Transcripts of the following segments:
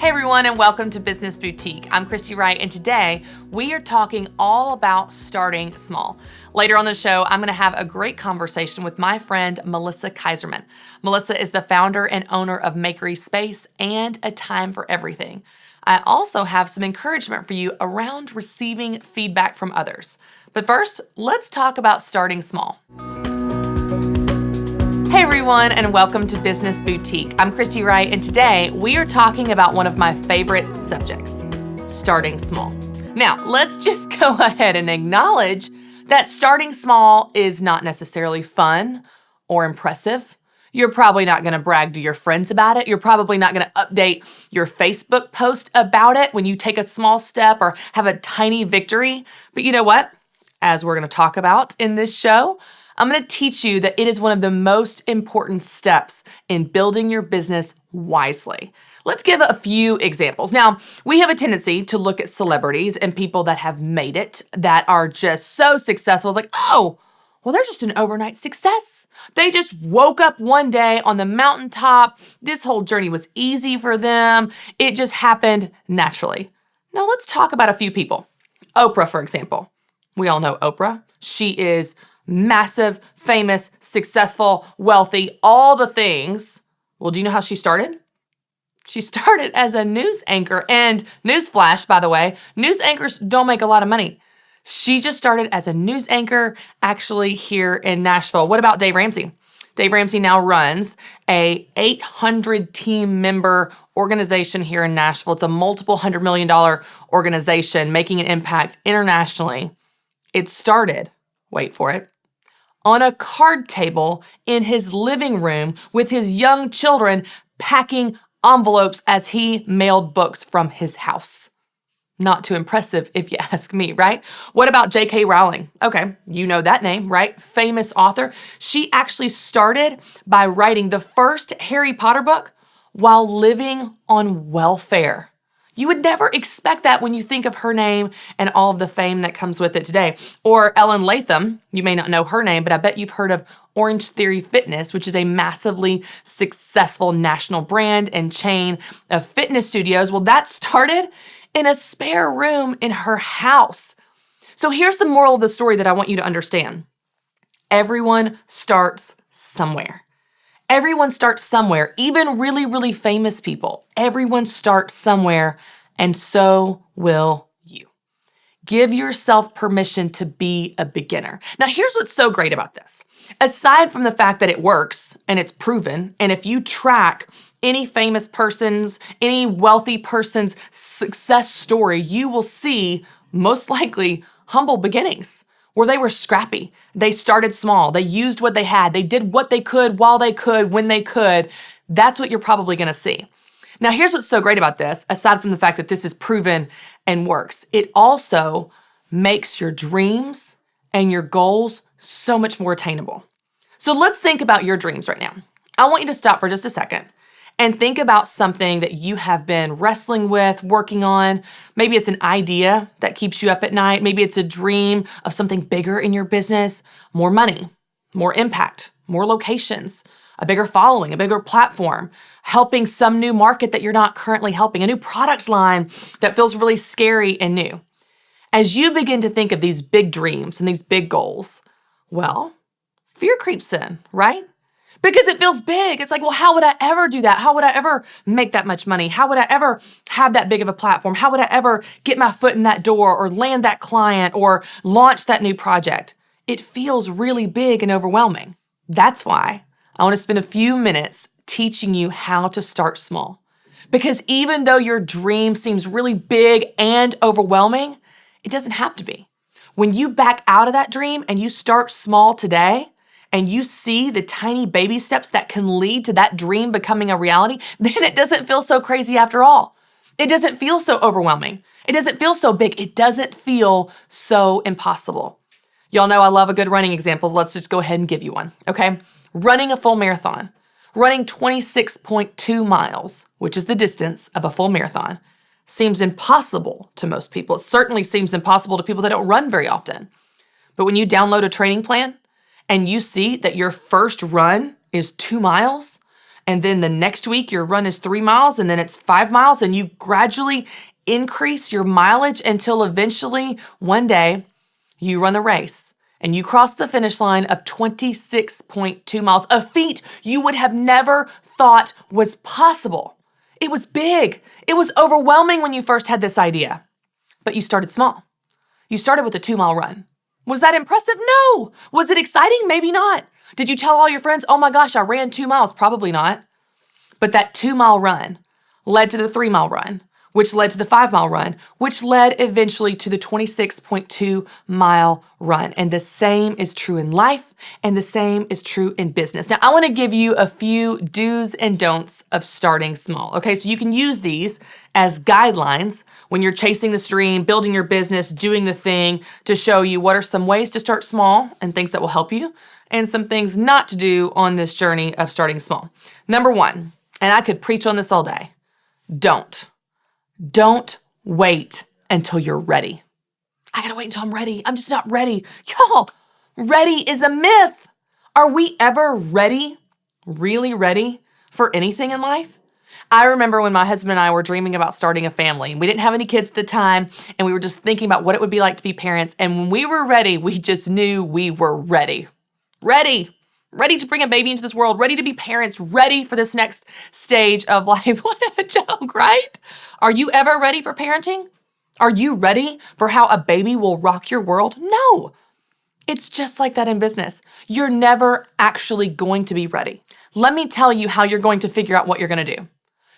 Hey everyone, and welcome to Business Boutique. I'm Christy Wright, and today we are talking all about starting small. Later on the show, I'm going to have a great conversation with my friend Melissa Kaiserman. Melissa is the founder and owner of Makery Space and A Time for Everything. I also have some encouragement for you around receiving feedback from others. But first, let's talk about starting small. Hey everyone, and welcome to Business Boutique. I'm Christy Wright, and today we are talking about one of my favorite subjects, starting small. Now, let's just go ahead and acknowledge that starting small is not necessarily fun or impressive. You're probably not going to brag to your friends about it. You're probably not going to update your Facebook post about it when you take a small step or have a tiny victory. But you know what? As we're going to talk about in this show, I'm going to teach you that it is one of the most important steps in building your business wisely. Let's give a few examples. Now, we have a tendency to look at celebrities and people that have made it, that are just so successful. It's like, oh, well, they're just an overnight success. They just woke up one day on the mountaintop. This whole journey was easy for them. It just happened naturally. Now, let's talk about a few people. Oprah, for example. We all know Oprah. She is massive, famous, successful, wealthy, all the things. Well, do you know how she started? She started as a news anchor. And newsflash, by the way, news anchors don't make a lot of money. She just started as a news anchor, actually here in Nashville. What about Dave Ramsey? Dave Ramsey now runs a 800 team member organization here in Nashville. It's a multiple $100 million organization making an impact internationally. It started, wait for it, on a card table in his living room with his young children packing envelopes as he mailed books from his house. Not too impressive if you ask me, right? What about J.K. Rowling? Okay, you know that name, right? Famous author. She actually started by writing the first Harry Potter book while living on welfare. You would never expect that when you think of her name and all of the fame that comes with it today. Or Ellen Latham, you may not know her name, but I bet you've heard of Orange Theory Fitness, which is a massively successful national brand and chain of fitness studios. Well, that started in a spare room in her house. So here's the moral of the story that I want you to understand. Everyone starts somewhere. Everyone starts somewhere, even really, really famous people. Everyone starts somewhere, and so will you. Give yourself permission to be a beginner. Now, here's what's so great about this. Aside from the fact that it works and it's proven, and if you track any famous person's, any wealthy person's success story, you will see most likely humble beginnings, where they were scrappy. They started small. They used what they had. They did what they could while they could, when they could. That's what you're probably going to see. Now, here's what's so great about this, aside from the fact that this is proven and works. It also makes your dreams and your goals so much more attainable. So let's think about your dreams right now. I want you to stop for just a second and think about something that you have been wrestling with, working on. Maybe it's an idea that keeps you up at night. Maybe it's a dream of something bigger in your business, more money, more impact, more locations, a bigger following, a bigger platform, helping some new market that you're not currently helping, a new product line that feels really scary and new. As you begin to think of these big dreams and these big goals, well, fear creeps in, right? Because it feels big. It's like, well, how would I ever do that? How would I ever make that much money? How would I ever have that big of a platform? How would I ever get my foot in that door or land that client or launch that new project? It feels really big and overwhelming. That's why I want to spend a few minutes teaching you how to start small. Because even though your dream seems really big and overwhelming, it doesn't have to be. When you back out of that dream and you start small today, and you see the tiny baby steps that can lead to that dream becoming a reality, then it doesn't feel so crazy after all. It doesn't feel so overwhelming. It doesn't feel so big. It doesn't feel so impossible. Y'all know I love a good running example. Let's just go ahead and give you one, okay? Running a full marathon, running 26.2 miles, which is the distance of a full marathon, seems impossible to most people. It certainly seems impossible to people that don't run very often. But when you download a training plan and you see that your first run is 2 miles And then the next week, your run is 3 miles, and then it's 5 miles, and you gradually increase your mileage until eventually one day you run the race and you cross the finish line of 26.2 miles, a feat you would have never thought was possible. It was big. It was overwhelming when you first had this idea, but you started small. You started with a 2-mile run. Was that impressive? No. Was it exciting? Maybe not. Did you tell all your friends, oh my gosh, I ran 2 miles? Probably not. But that 2-mile run led to the 3-mile run, which led to the 5-mile run, which led eventually to the 26.2-mile run. And the same is true in life, and the same is true in business. Now, I want to give you a few do's and don'ts of starting small. Okay, so you can use these as guidelines when you're chasing the dream, building your business, doing the thing, to show you what are some ways to start small and things that will help you, and some things not to do on this journey of starting small. Number 1, and I could preach on this all day, don't wait until you're ready. I gotta wait until I'm ready. I'm just not ready. Y'all, ready is a myth. Are we ever ready, really ready for anything in life? I remember when my husband and I were dreaming about starting a family. We didn't have any kids at the time, and we were just thinking about what it would be like to be parents. And when we were ready, we just knew we were ready. Ready to bring a baby into this world, ready to be parents, ready for this next stage of life. What a joke, right? Are you ever ready for parenting? Are you ready for how a baby will rock your world? No. It's just like that in business. You're never actually going to be ready. Let me tell you how you're going to figure out what you're going to do.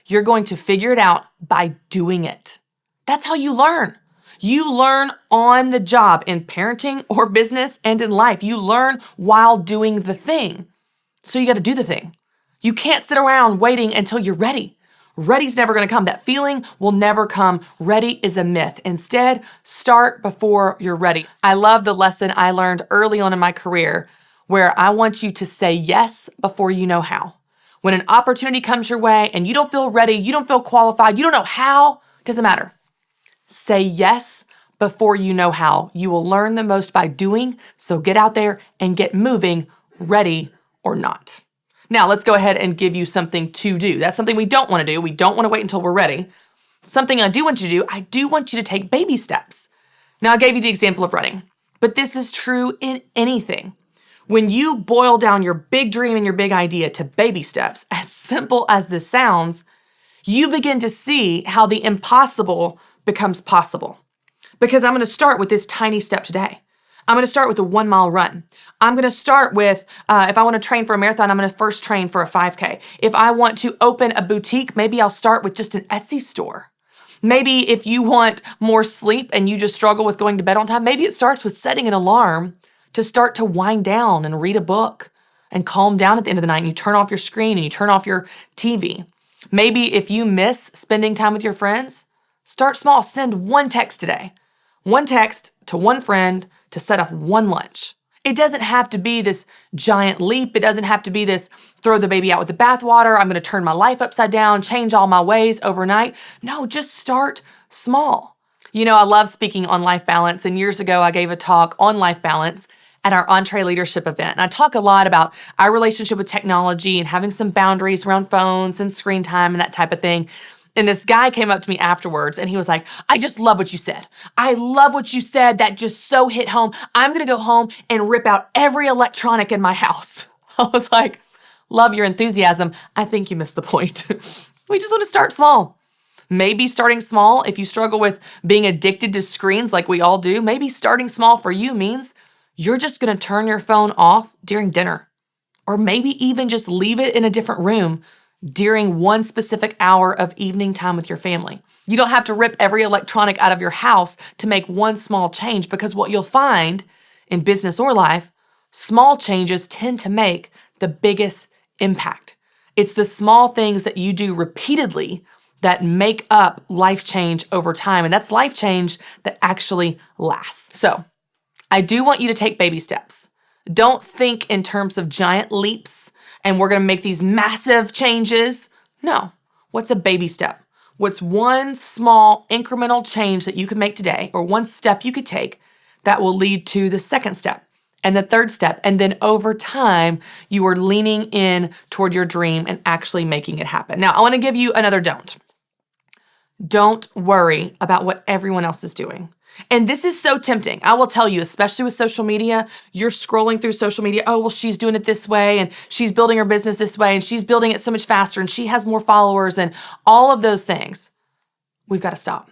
You're going to figure it out by doing it. That's how you learn. You learn on the job in parenting or business and in life. You learn while doing the thing. So you got to do the thing. You can't sit around waiting until you're ready. Ready's never going to come. That feeling will never come. Ready is a myth. Instead, start before you're ready. I love the lesson I learned early on in my career where I want you to say yes before you know how. When an opportunity comes your way and you don't feel ready, you don't feel qualified, you don't know how, doesn't matter. Say yes before you know how. You will learn the most by doing, so get out there and get moving, ready or not. Now, let's go ahead and give you something to do. That's something we don't want to do. We don't want to wait until we're ready. Something I do want you to do, I do want you to take baby steps. Now, I gave you the example of running, but this is true in anything. When you boil down your big dream and your big idea to baby steps, as simple as this sounds, you begin to see how the impossible becomes possible. Because I'm going to start with this tiny step today. I'm going to start with a 1-mile run. I'm going to start with, if I want to train for a marathon, I'm going to first train for a 5K. If I want to open a boutique, maybe I'll start with just an Etsy store. Maybe if you want more sleep and you just struggle with going to bed on time, maybe it starts with setting an alarm to start to wind down and read a book and calm down at the end of the night, and you turn off your screen and you turn off your TV. Maybe if you miss spending time with your friends, start small. Send 1 text today. 1 text to 1 friend to set up 1 lunch. It doesn't have to be this giant leap. It doesn't have to be this throw the baby out with the bathwater. I'm going to turn my life upside down, change all my ways overnight. No, just start small. You know, I love speaking on life balance. And years ago, I gave a talk on life balance at our Entree Leadership event. And I talk a lot about our relationship with technology and having some boundaries around phones and screen time and that type of thing. And this guy came up to me afterwards and he was like, I just love what you said. I love what you said. That just so hit home. I'm going to go home and rip out every electronic in my house. I was like, love your enthusiasm. I think you missed the point. We just want to start small. Maybe starting small, if you struggle with being addicted to screens like we all do, maybe starting small for you means you're just going to turn your phone off during dinner. Or maybe even just leave it in a different room during 1 specific hour of evening time with your family. You don't have to rip every electronic out of your house to make 1 small change, because what you'll find in business or life, small changes tend to make the biggest impact. It's the small things that you do repeatedly that make up life change over time. And that's life change that actually lasts. So I do want you to take baby steps. Don't think in terms of giant leaps and we're going to make these massive changes. No. What's a baby step? What's 1 small incremental change that you could make today, or 1 step you could take that will lead to the second step and the third step. And then over time, you are leaning in toward your dream and actually making it happen. Now, I want to give you another don't. Don't worry about what everyone else is doing. And this is so tempting. I will tell you, especially with social media, you're scrolling through social media. Oh, well, she's doing it this way and she's building her business this way and she's building it so much faster and she has more followers and all of those things. We've got to stop.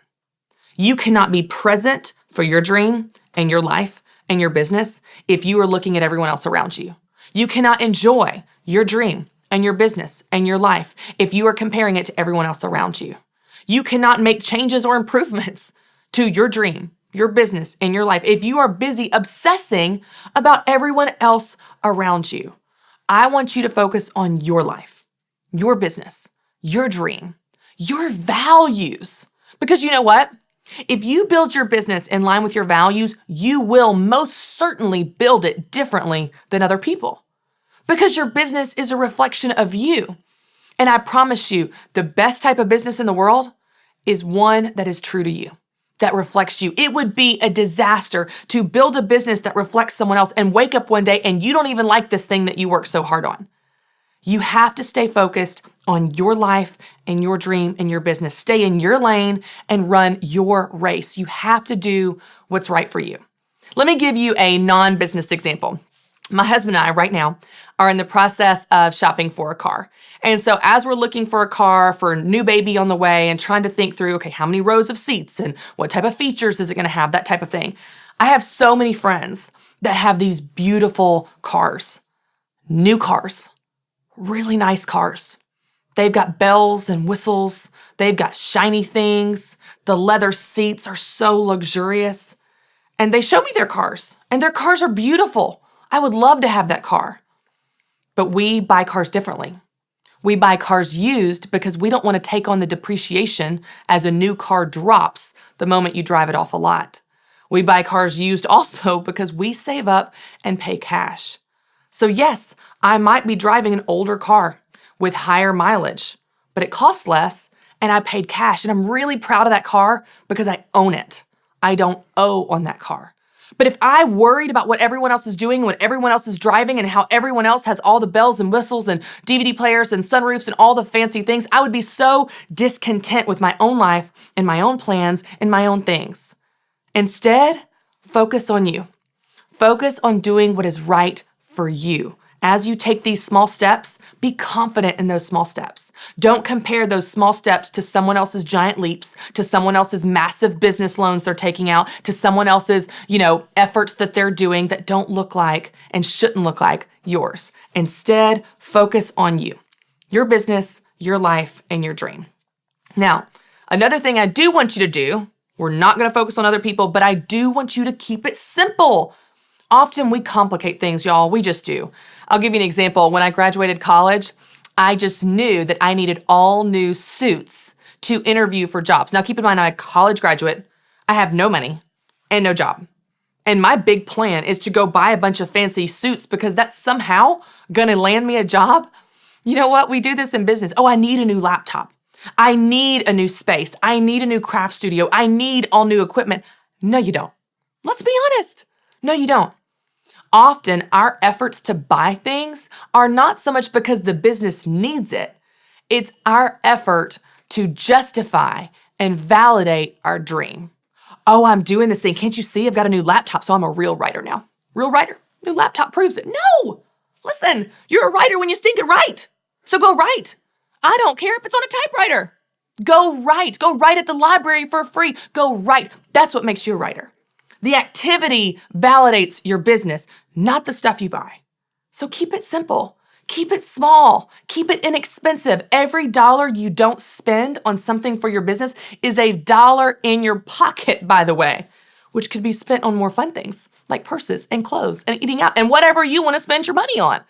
You cannot be present for your dream and your life and your business if you are looking at everyone else around you. You cannot enjoy your dream and your business and your life if you are comparing it to everyone else around you. You cannot make changes or improvements to your dream, your business, and your life if you are busy obsessing about everyone else around you. I want you to focus on your life, your business, your dream, your values. Because you know what? If you build your business in line with your values, you will most certainly build it differently than other people. Because your business is a reflection of you. And I promise you, the best type of business in the world is one that is true to you, that reflects you. It would be a disaster to build a business that reflects someone else and wake up one day and you don't even like this thing that you worked so hard on. You have to stay focused on your life and your dream and your business. Stay in your lane and run your race. You have to do what's right for you. Let me give you a non-business example. My husband and I right now are in the process of shopping for a car. And so as we're looking for a car for a new baby on the way and trying to think through, okay, how many rows of seats and what type of features is it going to have, that type of thing. I have so many friends that have these beautiful cars, new cars, really nice cars. They've got bells and whistles. They've got shiny things. The leather seats are so luxurious. And they show me their cars, and their cars are beautiful. I would love to have that car. But we buy cars differently. We buy cars used because we don't want to take on the depreciation as a new car drops the moment you drive it off a lot. We buy cars used also because we save up and pay cash. So yes, I might be driving an older car with higher mileage, but it costs less and I paid cash. And I'm really proud of that car because I own it. I don't owe on that car. But if I worried about what everyone else is doing, what everyone else is driving, and how everyone else has all the bells and whistles and DVD players and sunroofs and all the fancy things, I would be so discontent with my own life and my own plans and my own things. Instead, focus on you. Focus on doing what is right for you. As you take these small steps, be confident in those small steps. Don't compare those small steps to someone else's giant leaps, to someone else's massive business loans they're taking out, to someone else's, efforts that they're doing that don't look like and shouldn't look like yours. Instead, focus on you, your business, your life, and your dream. Now, another thing I do want you to do, we're not going to focus on other people, but I do want you to keep it simple. Often we complicate things, y'all. We just do. I'll give you an example. When I graduated college, I just knew that I needed all new suits to interview for jobs. Now, keep in mind, I'm a college graduate. I have no money and no job. And my big plan is to go buy a bunch of fancy suits because that's somehow going to land me a job. You know what? We do this in business. Oh, I need a new laptop. I need a new space. I need a new craft studio. I need all new equipment. No, you don't. Let's be honest. No, you don't. Often, our efforts to buy things are not so much because the business needs it. It's our effort to justify and validate our dream. Oh, I'm doing this thing. Can't you see? I've got a new laptop, so I'm a real writer now. Real writer. New laptop proves it. No! Listen, you're a writer when you stinking write. So go write. I don't care if it's on a typewriter. Go write. Go write at the library for free. Go write. That's what makes you a writer. The activity validates your business, not the stuff you buy. So keep it simple. Keep it small. Keep it inexpensive. Every dollar you don't spend on something for your business is a dollar in your pocket, by the way, which could be spent on more fun things like purses and clothes and eating out and whatever you want to spend your money on.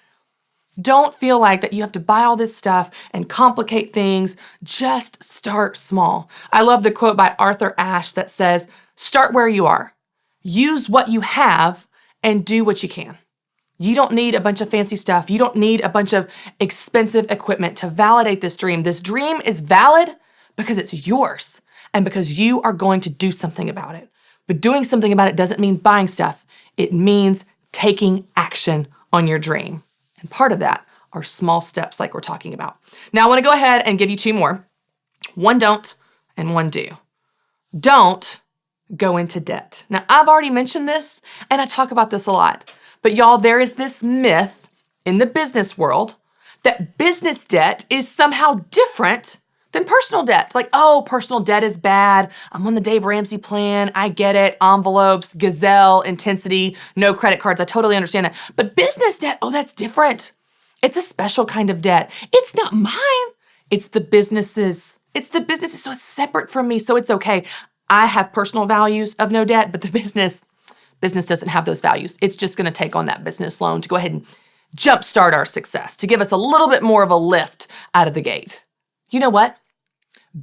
Don't feel like that you have to buy all this stuff and complicate things. Just start small. I love the quote by Arthur Ashe that says, "Start where you are. Use what you have and do what you can." You don't need a bunch of fancy stuff. You don't need a bunch of expensive equipment to validate this dream. This dream is valid because it's yours and because you are going to do something about it. But doing something about it doesn't mean buying stuff. It means taking action on your dream. And part of that are small steps like we're talking about. Now, I want to go ahead and give you two more. One don't and one do. Don't go into debt. Now, I've already mentioned this, and I talk about this a lot. But y'all, there is this myth in the business world that business debt is somehow different than personal debt. Like, oh, personal debt is bad. I'm on the Dave Ramsey plan. I get it. Envelopes, gazelle, intensity, no credit cards. I totally understand that. But business debt, oh, that's different. It's a special kind of debt. It's not mine. It's the business's. It's the business's, so it's separate from me, so it's okay. I have personal values of no debt, but the business doesn't have those values. It's just going to take on that business loan to go ahead and jumpstart our success, to give us a little bit more of a lift out of the gate. You know what?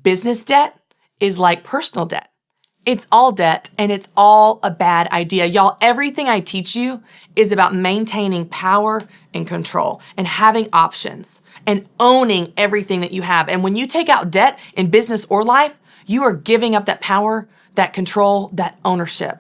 Business debt is like personal debt. It's all debt, and it's all a bad idea. Y'all, everything I teach you is about maintaining power and control and having options and owning everything that you have. And when you take out debt in business or life, you are giving up that power, that control, that ownership.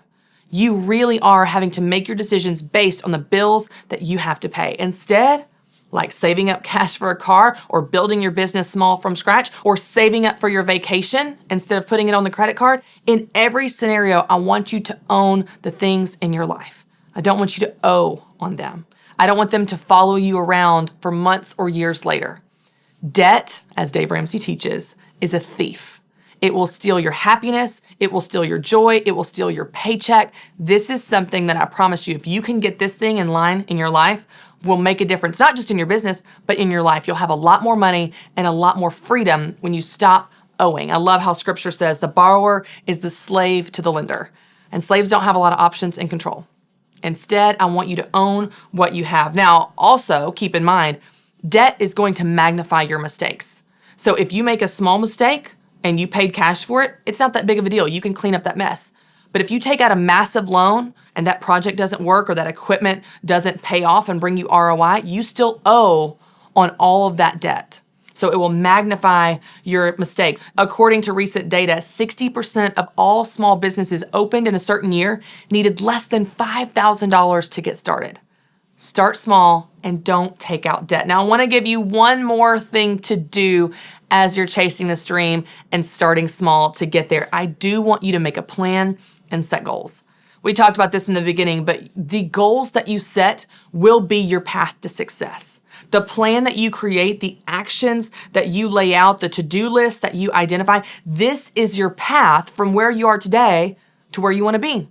You really are having to make your decisions based on the bills that you have to pay. Instead, like saving up cash for a car or building your business small from scratch or saving up for your vacation instead of putting it on the credit card, in every scenario, I want you to own the things in your life. I don't want you to owe on them. I don't want them to follow you around for months or years later. Debt, as Dave Ramsey teaches, is a thief. It will steal your happiness. It will steal your joy. It will steal your paycheck. This is something that I promise you, if you can get this thing in line in your life, will make a difference, not just in your business, but in your life. You'll have a lot more money and a lot more freedom when you stop owing. I love how scripture says the borrower is the slave to the lender, and slaves don't have a lot of options and control. Instead, I want you to own what you have. Now, also keep in mind, debt is going to magnify your mistakes. So if you make a small mistake, and you paid cash for it, it's not that big of a deal. You can clean up that mess. But if you take out a massive loan and that project doesn't work or that equipment doesn't pay off and bring you ROI, you still owe on all of that debt. So it will magnify your mistakes. According to recent data, 60% of all small businesses opened in a certain year needed less than $5,000 to get started. Start small and don't take out debt. Now, I want to give you one more thing to do as you're chasing this dream and starting small to get there. I do want you to make a plan and set goals. We talked about this in the beginning, but the goals that you set will be your path to success. The plan that you create, the actions that you lay out, the to-do list that you identify, this is your path from where you are today to where you want to be.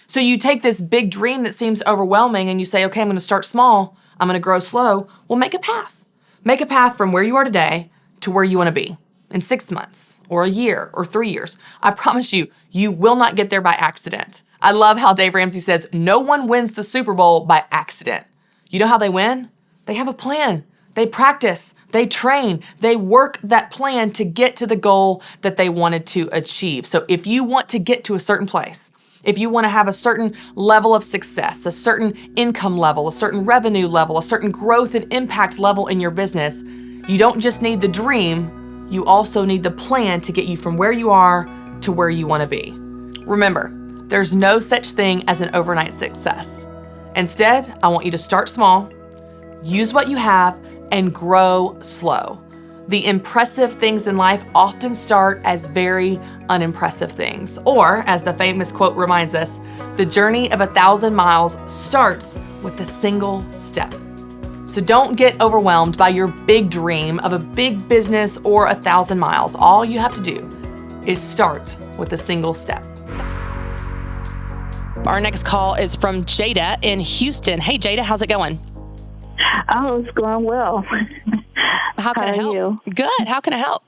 So you take this big dream that seems overwhelming and you say, okay, I'm going to start small. I'm going to grow slow. Well, make a path. Make a path from where you are today to where you want to be in 6 months or a year or 3 years. I promise you, you will not get there by accident. I love how Dave Ramsey says, no one wins the Super Bowl by accident. You know how they win? They have a plan. They practice, they train, they work that plan to get to the goal that they wanted to achieve. So if you want to get to a certain place, if you want to have a certain level of success, a certain income level, a certain revenue level, a certain growth and impact level in your business, you don't just need the dream, you also need the plan to get you from where you are to where you want to be. Remember, there's no such thing as an overnight success. Instead, I want you to start small, use what you have, and grow slow. The impressive things in life often start as very unimpressive things. Or, as the famous quote reminds us, the journey of 1,000 miles starts with a single step. So don't get overwhelmed by your big dream of a big business or 1,000 miles. All you have to do is start with a single step. Our next call is from Jada in Houston. Hey, Jada, how's it going? Oh, it's going well. How can I help? You? Good. How can I help?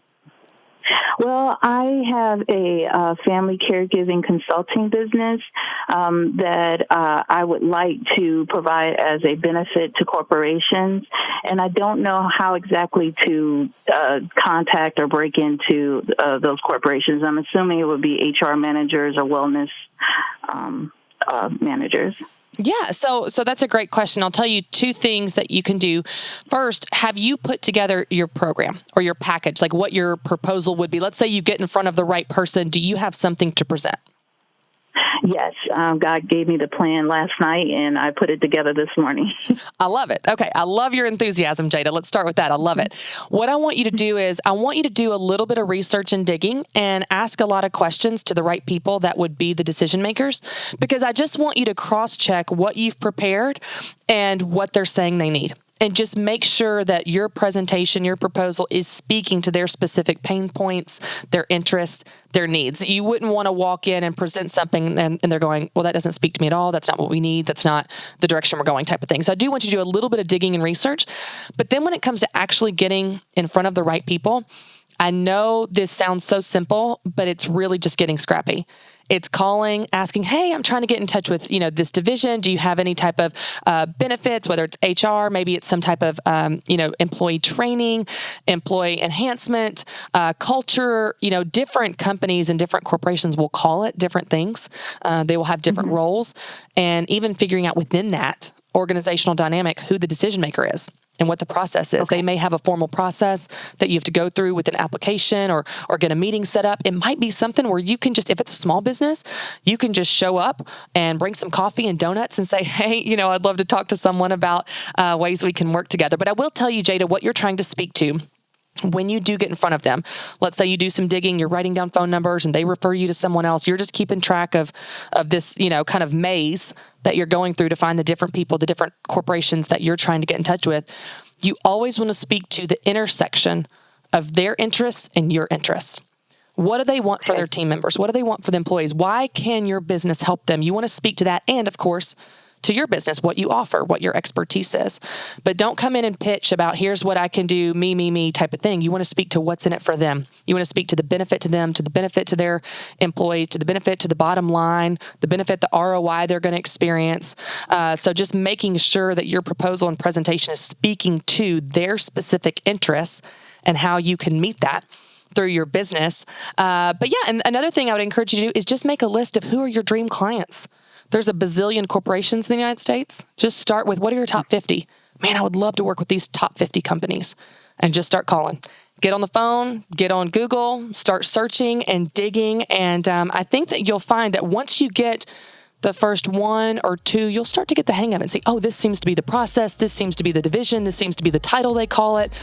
Well, I have a family caregiving consulting business that I would like to provide as a benefit to corporations, and I don't know how exactly to contact or break into those corporations. I'm assuming it would be HR managers or wellness managers. Yeah, so that's a great question. I'll tell you two things that you can do. First, have you put together your program or your package, like what your proposal would be? Let's say you get in front of the right person. Do you have something to present? Yes, God gave me the plan last night, and I put it together this morning. I love it. Okay, I love your enthusiasm, Jada. Let's start with that. I love it. What I want you to do is I want you to do a little bit of research and digging and ask a lot of questions to the right people that would be the decision makers, because I just want you to cross-check what you've prepared and what they're saying they need. And just make sure that your presentation, your proposal is speaking to their specific pain points, their interests, their needs. You wouldn't want to walk in and present something and they're going, well, that doesn't speak to me at all. That's not what we need. That's not the direction we're going, type of thing. So I do want you to do a little bit of digging and research. But then when it comes to actually getting in front of the right people, I know this sounds so simple, but it's really just getting scrappy. It's calling, asking, hey, I'm trying to get in touch with, this division. Do you have any type of benefits, whether it's HR, maybe it's some type of, employee training, employee enhancement, culture, different companies and different corporations will call it different things. They will have different roles, and even figuring out within that organizational dynamic who the decision maker is and what the process is. Okay. They may have a formal process that you have to go through with an application or get a meeting set up. It might be something where you can just, if it's a small business, you can just show up and bring some coffee and donuts and say, hey, I'd love to talk to someone about ways we can work together. But I will tell you, Jada, what you're trying to speak to when you do get in front of them. Let's say you do some digging, you're writing down phone numbers and they refer you to someone else. You're just keeping track of this, kind of maze that you're going through to find the different people, the different corporations that you're trying to get in touch with. You always want to speak to the intersection of their interests and your interests. What do they want for their team members? What do they want for the employees? Why can your business help them? You want to speak to that. And of course, to your business, what you offer, what your expertise is. But don't come in and pitch about here's what I can do, me type of thing. You want to speak to what's in it for them. You want to speak to the benefit to them, to the benefit to their employees, to the benefit to the bottom line, the benefit, the ROI they're going to experience. So just making sure that your proposal and presentation is speaking to their specific interests and how you can meet that through your business. But yeah, and another thing I would encourage you to do is just make a list of who are your dream clients. There's a bazillion corporations in the United States. Just start with, what are your top 50? Man, I would love to work with these top 50 companies, and just start calling. Get on the phone, get on Google, start searching and digging. And I think that you'll find that once you get the first one or two, you'll start to get the hang of it and say, oh, this seems to be the process. This seems to be the division. This seems to be the title they call it.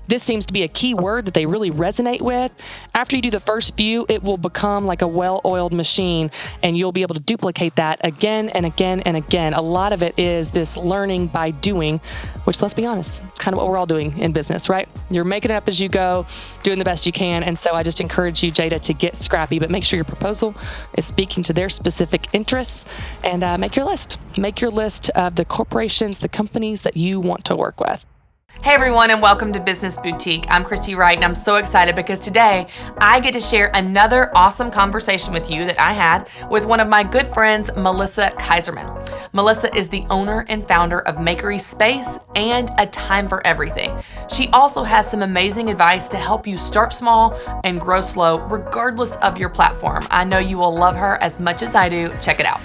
This seems to be a key word that they really resonate with. After you do the first few, it will become like a well-oiled machine, and you'll be able to duplicate that again and again and again. A lot of it is this learning by doing, which, let's be honest, it's kind of what we're all doing in business, right? You're making it up as you go, doing the best you can. And so I just encourage you, Jada, to get scrappy, but make sure your proposal is speaking to their specific interests, and make your list. Make your list of the corporations, the companies that you want to work with. Hey everyone, and welcome to Business Boutique. I'm Christy Wright, and I'm so excited because today I get to share another awesome conversation with you that I had with one of my good friends, Melissa Kaiserman. Melissa is the owner and founder of Makery Space and A Time for Everything. She also has some amazing advice to help you start small and grow slow, regardless of your platform. I know you will love her as much as I do. Check it out.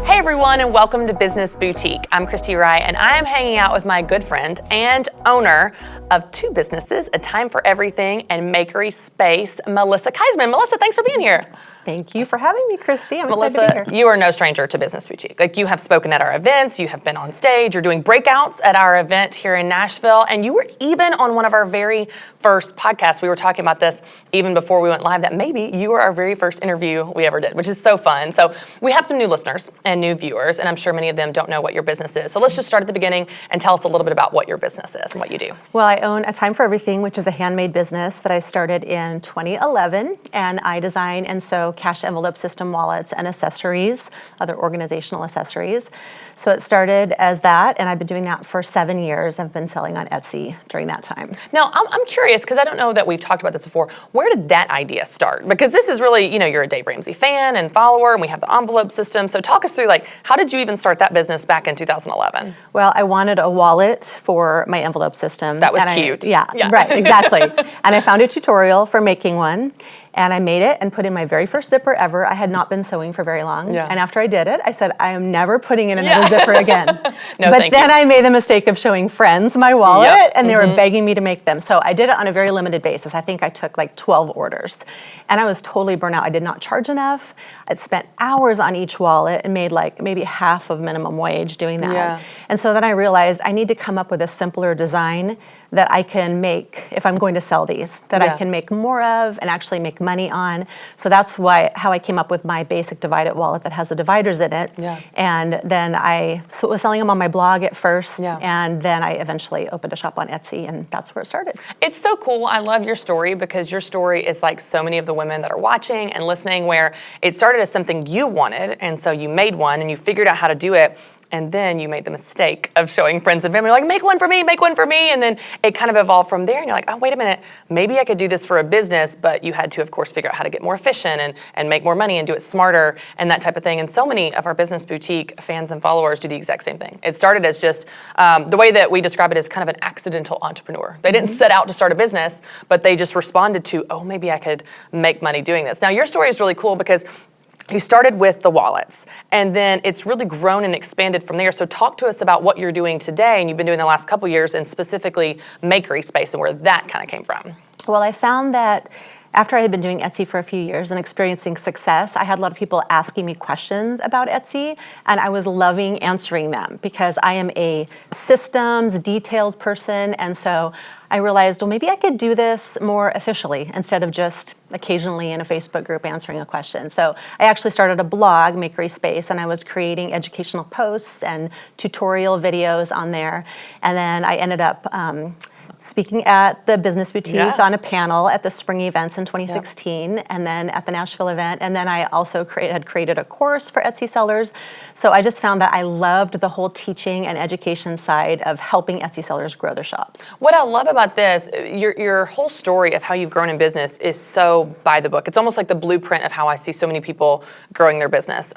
Hey everyone, and welcome to Business Boutique. I'm Christy Wright, and I am hanging out with my good friend and owner of two businesses, A Time for Everything and Makery Space, Melissa Kaiserman. Melissa, thanks for being here. Thank you for having me, Christy. I'm excited Melissa, to be here. you are no stranger to Business Boutique. Like, you have spoken at our events, you have been on stage, you're doing breakouts at our event here in Nashville, and you were even on one of our very first podcasts. We were talking about this even before we went live, that maybe you were our very first interview we ever did, which is so fun. So we have some new listeners and new viewers, and I'm sure many of them don't know what your business is. So let's just start at the beginning and tell us a little bit about what your business is and what you do. Well, I own A Time for Everything, which is a handmade business that I started in 2011, and I design and sew cash envelope system wallets and accessories, other organizational accessories. So it started as that, and I've been doing that for 7 years. I've been selling on Etsy during that time. Now, I'm curious, because I don't know that we've talked about this before. Where did that idea start? Because this is really, you're a Dave Ramsey fan and follower, and we have the envelope system. So talk us through, how did you even start that business back in 2011? Well, I wanted a wallet for my envelope system. That was cute. Yeah, right, exactly. And I found a tutorial for making one. And I made it and put in my very first zipper ever. I had not been sewing for very long. Yeah. And after I did it, I said, I am never putting in another zipper again. No, but thank then you. I made the mistake of showing friends my wallet, Yep. and they were begging me to make them. So I did it on a very limited basis. I think I took like 12 orders. And I was totally burnt out. I did not charge enough. I'd spent hours on each wallet and made like maybe half of minimum wage doing that. Yeah. And so then I realized I need to come up with a simpler design that I can make if I'm going to sell these, that I can make more of and actually make money on. So that's how I came up with my basic divided wallet that has the dividers in it. Yeah. And then I was selling them on my blog at first, Yeah. and then I eventually opened a shop on Etsy, and that's where it started. It's so cool. I love your story because your story is like so many of the women that are watching and listening, where it started as something you wanted, and so you made one and you figured out how to do it. And then you made the mistake of showing friends and family, like, make one for me, make one for me. And then it kind of evolved from there. And you're like, oh, wait a minute, maybe I could do this for a business. But you had to, of course, figure out how to get more efficient and make more money and do it smarter and that type of thing. And so many of our Business Boutique fans and followers do the exact same thing. It started as just, the way that we describe it is kind of an accidental entrepreneur. They didn't set out to start a business, but they just responded to, oh, maybe I could make money doing this. Now, your story is really cool because you started with the wallets, and then it's really grown and expanded from there. So talk to us about what you're doing today, and you've been doing the last couple years, and specifically Makery Space and where that kind of came from. Well, I found that after I had been doing Etsy for a few years and experiencing success, I had a lot of people asking me questions about Etsy, and I was loving answering them because I am a systems, details person, and so I realized, well, maybe I could do this more officially instead of just occasionally in a Facebook group answering a question. So I actually started a blog, Makery Space, and I was creating educational posts and tutorial videos on there. And then I ended up speaking at the Business Boutique on a panel at the spring events in 2016, and then at the Nashville event. And then I also had created a course for Etsy sellers. So I just found that I loved the whole teaching and education side of helping Etsy sellers grow their shops. What I love about this, your whole story of how you've grown in business is so by the book. It's almost like the blueprint of how I see so many people growing their business.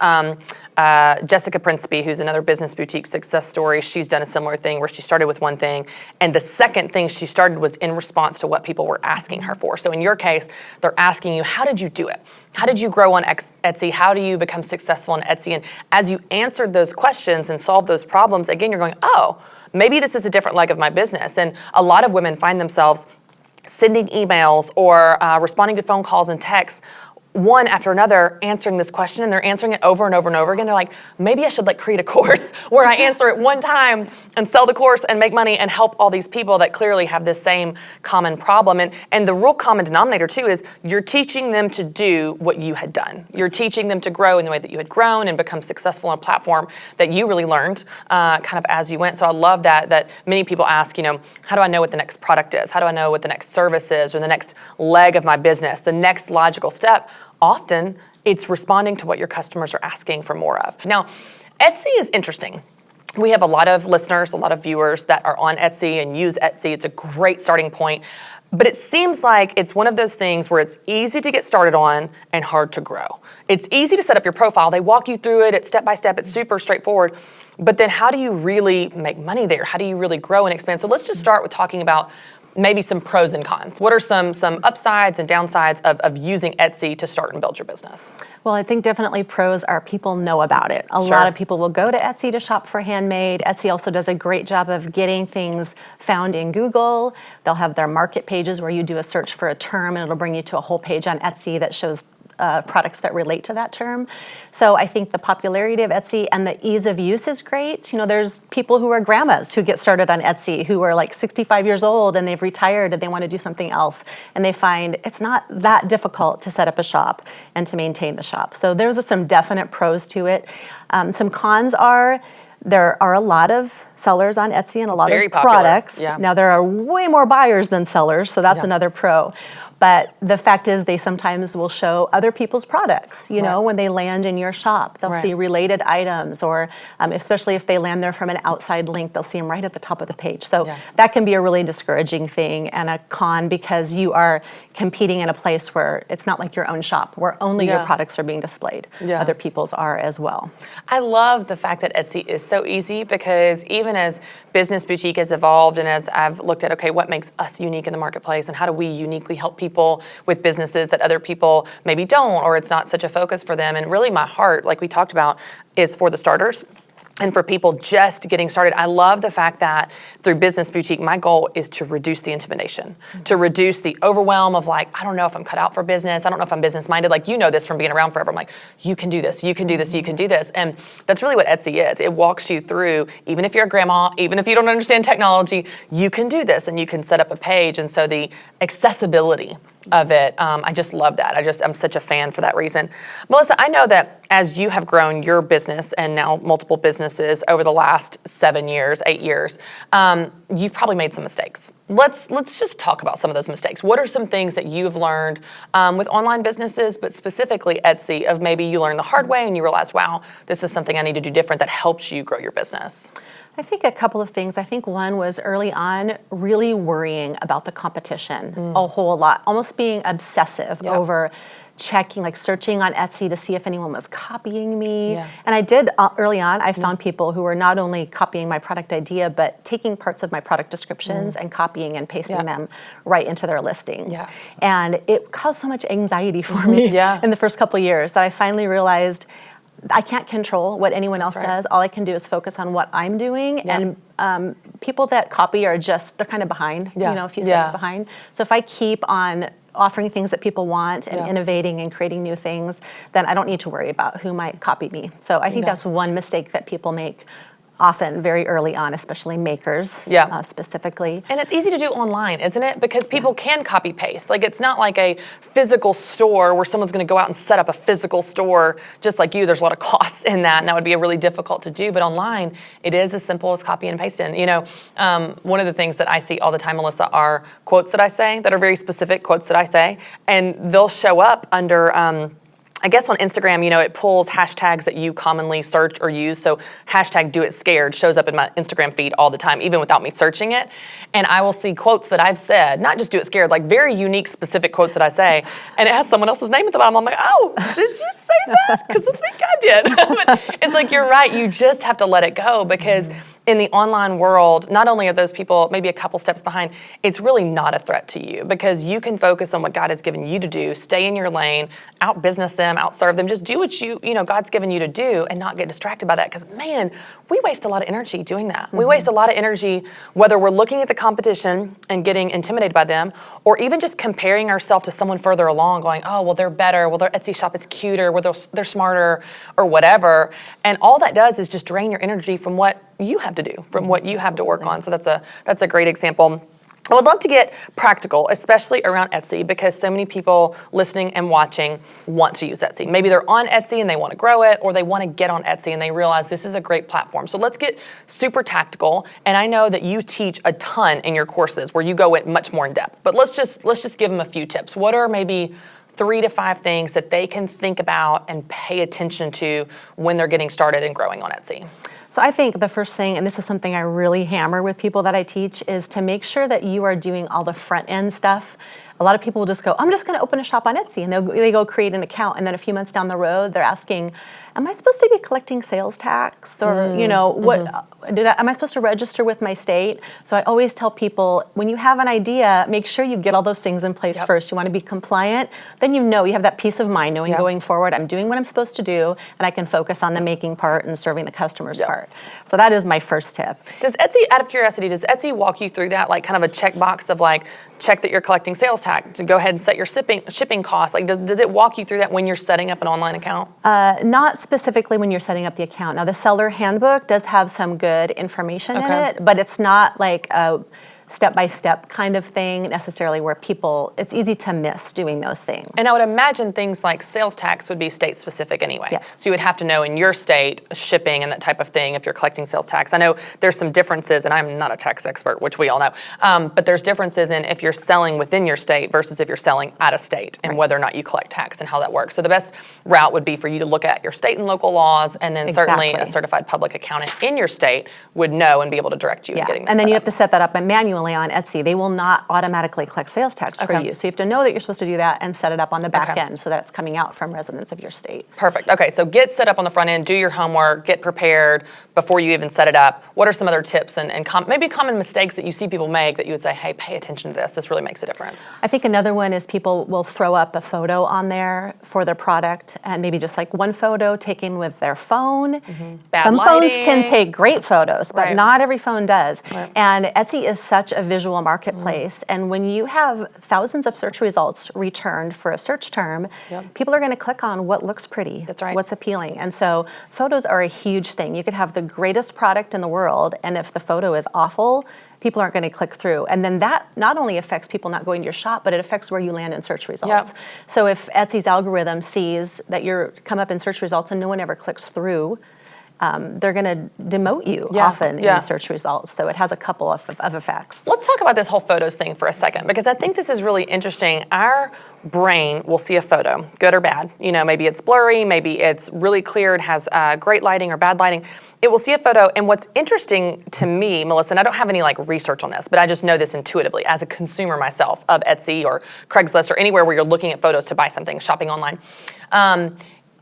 Jessica Principe, who's another Business Boutique success story, she's done a similar thing where she started with one thing, and the second thing she started was in response to what people were asking her for. So in your case, they're asking you, how did you do it? How did you grow on Etsy? How do you become successful on Etsy? And as you answered those questions and solved those problems, again, you're going, oh, maybe this is a different leg of my business. And a lot of women find themselves sending emails or responding to phone calls and texts, one after another, answering this question, and they're answering it over and over and over again. They're like, maybe I should create a course where I answer it one time and sell the course and make money and help all these people that clearly have this same common problem. And the real common denominator too is you're teaching them to do what you had done. You're teaching them to grow in the way that you had grown and become successful on a platform that you really learned kind of as you went. So I love that many people ask, how do I know what the next product is? How do I know what the next service is or the next leg of my business, the next logical step? Often, it's responding to what your customers are asking for more of. Now, Etsy is interesting. We have a lot of listeners, a lot of viewers that are on Etsy and use Etsy. It's a great starting point. But it seems like it's one of those things where it's easy to get started on and hard to grow. It's easy to set up your profile. They walk you through it. It's step by step. It's super straightforward. But then how do you really make money there? How do you really grow and expand? So let's just start with talking about maybe some pros and cons. What are some upsides and downsides of using Etsy to start and build your business? Well, I think definitely pros are people know about it. A lot of people will go to Etsy to shop for handmade. Etsy also does a great job of getting things found in Google. They'll have their market pages where you do a search for a term and it'll bring you to a whole page on Etsy that shows products that relate to that term. So I think the popularity of Etsy and the ease of use is great. There's people who are grandmas who get started on Etsy who are 65 years old and they've retired and they want to do something else. And they find it's not that difficult to set up a shop and to maintain the shop. So there's some definite pros to it. Some cons are there are a lot of sellers on Etsy and a lot of products. Yeah. Now there are way more buyers than sellers, so that's another pro. But the fact is they sometimes will show other people's products, when they land in your shop. They'll see related items or especially if they land there from an outside link, they'll see them right at the top of the page. So that can be a really discouraging thing and a con because you are competing in a place where it's not like your own shop, where only your products are being displayed. Other people's are as well. I love the fact that Etsy is so easy because even as Business Boutique has evolved and as I've looked at, okay, what makes us unique in the marketplace and how do we uniquely help people with businesses that other people maybe don't, or it's not such a focus for them. And really my heart, like we talked about, is for the starters. And for people just getting started, I love the fact that through Business Boutique, my goal is to reduce the intimidation, to reduce the overwhelm of like, I don't know if I'm cut out for business. I don't know if I'm business minded. Like, you know this from being around forever. I'm like, you can do this, you can do this, you can do this. And that's really what Etsy is. It walks you through, even if you're a grandma, even if you don't understand technology, you can do this and you can set up a page. And so the accessibility of it, I just love that. I'm such a fan for that reason. Melissa, I know that as you have grown your business and now multiple businesses over the last 7 years, 8 years, you've probably made some mistakes. Let's just talk about some of those mistakes. What are some things that you've learned with online businesses, but specifically Etsy, of maybe you learned the hard way and you realized, wow, this is something I need to do different that helps you grow your business? I think a couple of things. I think one was early on really worrying about the competition a whole lot, almost being obsessive over checking, like searching on Etsy to see if anyone was copying me. Yeah. And I did early on, I found people who were not only copying my product idea, but taking parts of my product descriptions and copying and pasting them right into their listings. Yeah. And it caused so much anxiety for me in the first couple of years that I finally realized I can't control what anyone else does. All I can do is focus on what I'm doing. And people that copy are just, they're kind of behind, a few steps behind. So if I keep on offering things that people want and innovating and creating new things, then I don't need to worry about who might copy me. So I think that's one mistake that people make often very early on, especially makers specifically. And it's easy to do online, isn't it? Because people can copy paste. Like, it's not like a physical store where someone's going to go out and set up a physical store just like you. There's a lot of costs in that, and that would be really difficult to do. But online, it is as simple as copy and paste in. One of the things that I see all the time, Melissa, are quotes that I say that are very specific quotes that I say, and they'll show up under I guess on Instagram, it pulls hashtags that you commonly search or use. So hashtag do it scared shows up in my Instagram feed all the time, even without me searching it. And I will see quotes that I've said, not just do it scared, like very unique, specific quotes that I say. And it has someone else's name at the bottom. I'm like, oh, did you say that? Because I think I did. But it's like, you're right. You just have to let it go, because in the online world, not only are those people maybe a couple steps behind, it's really not a threat to you, because you can focus on what God has given you to do, stay in your lane, out-business them, out-serve them, just do what God's given you to do and not get distracted by that. Because, man, we waste a lot of energy doing that. We waste a lot of energy, whether we're looking at the competition and getting intimidated by them, or even just comparing ourselves to someone further along, going, oh, well, they're better, well, their Etsy shop is cuter, well, they're smarter, or whatever. And all that does is just drain your energy from what you have to do, from what you have to work on. So that's a great example. I would love to get practical, especially around Etsy, because so many people listening and watching want to use Etsy. Maybe they're on Etsy and they want to grow it, or they want to get on Etsy and they realize this is a great platform. So let's get super tactical. And I know that you teach a ton in your courses where you go in much more in depth, but let's just give them a few tips. What are maybe 3 to 5 things that they can think about and pay attention to when they're getting started and growing on Etsy? So I think the first thing, and this is something I really hammer with people that I teach, is to make sure that you are doing all the front end stuff. A lot of people will just go, I'm just going to open a shop on Etsy, and they go create an account, and then a few months down the road, they're asking, am I supposed to be collecting sales tax, or am I supposed to register with my state? So I always tell people, when you have an idea, make sure you get all those things in place first. You want to be compliant, then you have that peace of mind knowing going forward, I'm doing what I'm supposed to do, and I can focus on the making part and serving the customer's part. So that is my first tip. Does Etsy, out of curiosity, walk you through that, like kind of a checkbox of like, check that you're collecting sales tax, to go ahead and set your shipping costs? Like, does it walk you through that when you're setting up an online account? Not specifically when you're setting up the account. Now, the seller handbook does have some good information in it, but it's not like a step-by-step kind of thing necessarily where it's easy to miss doing those things. And I would imagine things like sales tax would be state-specific anyway. Yes. So you would have to know in your state shipping and that type of thing if you're collecting sales tax. I know there's some differences, and I'm not a tax expert, which we all know, but there's differences in if you're selling within your state versus if you're selling out of state, and whether or not you collect tax and how that works. So the best route would be for you to look at your state and local laws, and then certainly a certified public accountant in your state would know and be able to direct you in getting that and then set you up. have to set that up manually manually on Etsy. They will not automatically collect sales tax for you. So you have to know that you're supposed to do that and set it up on the back end so that it's coming out from residents of your state. Perfect. Okay, so get set up on the front end, do your homework, get prepared before you even set it up. What are some other tips and maybe common mistakes that you see people make that you would say, hey, pay attention to this. This really makes a difference. I think another one is people will throw up a photo on there for their product, and maybe just like one photo taken with their phone. Some phones can take great photos, but not every phone does. And Etsy is such a visual marketplace. And when you have thousands of search results returned for a search term, people are going to click on what looks pretty, what's appealing. And so photos are a huge thing. You could have the greatest product in the world, and if the photo is awful, people aren't going to click through. And then that not only affects people not going to your shop, but it affects where you land in search results. So if Etsy's algorithm sees that you're come up in search results and no one ever clicks through, they're going to demote you often in search results. So it has a couple of effects. Let's talk about this whole photos thing for a second, because I think this is really interesting. Our brain will see a photo, good or bad. You know, maybe it's blurry, maybe it's really clear, it has great lighting or bad lighting. It will see a photo, and what's interesting to me, Melissa, and I don't have any like research on this, but I just know this intuitively as a consumer myself of Etsy or Craigslist or anywhere where you're looking at photos to buy something, shopping online.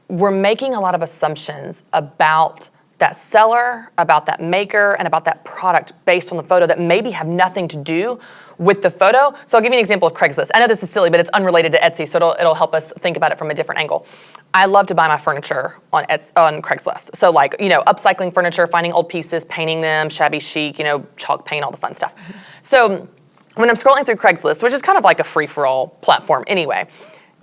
We're making a lot of assumptions about that seller, about that maker, and about that product based on the photo that maybe have nothing to do with the photo. So I'll give you an example of Craigslist. I know this is silly, but it's unrelated to Etsy, so it'll help us think about it from a different angle. I love to buy my furniture on Craigslist. So like, you know, upcycling furniture, finding old pieces, painting them, shabby chic, you know, chalk paint, all the fun stuff. So when I'm scrolling through Craigslist, which is kind of like a free-for-all platform anyway,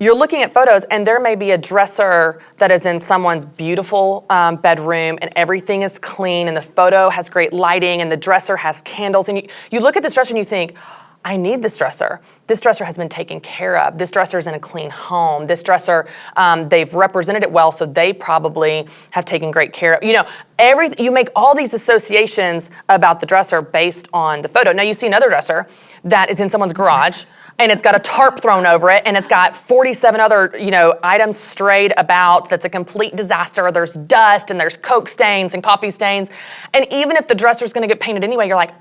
you're looking at photos, and there may be a dresser that is in someone's beautiful bedroom, and everything is clean, and the photo has great lighting, and the dresser has candles, and you look at this dresser and you think, I need this dresser. This dresser has been taken care of. This dresser's in a clean home. This dresser, they've represented it well, so they probably have taken great care of. You know, you make all these associations about the dresser based on the photo. Now you see another dresser that is in someone's garage, and it's got a tarp thrown over it, and it's got 47 other, you know, items strayed about. That's a complete disaster. There's dust, and there's Coke stains and coffee stains. And even if the dresser's gonna get painted anyway, you're like,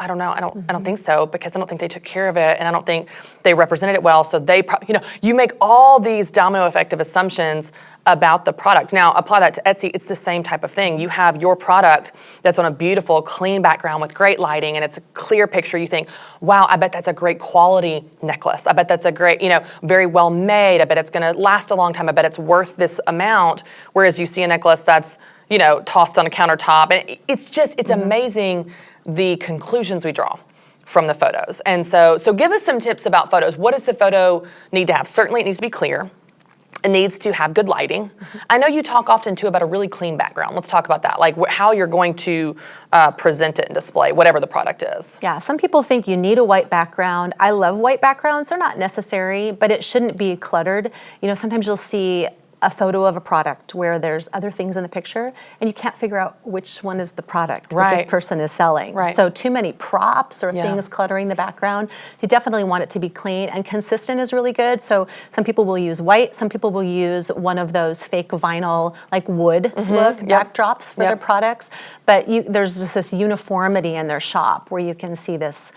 I don't know. I don't think so, because I don't think they took care of it, and I don't think they represented it well. So they, you know, you make all these domino effective assumptions about the product. Now apply that to Etsy. It's the same type of thing. You have your product that's on a beautiful, clean background with great lighting, and it's a clear picture. You think, wow, I bet that's a great quality necklace. I bet that's a great, you know, very well made. I bet it's going to last a long time. I bet it's worth this amount. Whereas you see a necklace that's, you know, tossed on a countertop, and it's amazing the conclusions we draw from the photos. And so give us some tips about photos. What does the photo need to have? Certainly it needs to be clear. It needs to have good lighting. I know you talk often too about a really clean background. Let's talk about that, like how you're going to present it and display whatever the product is. Yeah, some people think you need a white background. I love white backgrounds. They're not necessary, but it shouldn't be cluttered. You know, sometimes you'll see a photo of a product where there's other things in the picture, and you can't figure out which one is the product that this person is selling. So too many props or things cluttering the background. You definitely want it to be clean, and consistent is really good. So some people will use white, some people will use one of those fake vinyl, like wood look backdrops for their products. But there's just this uniformity in their shop where you can see this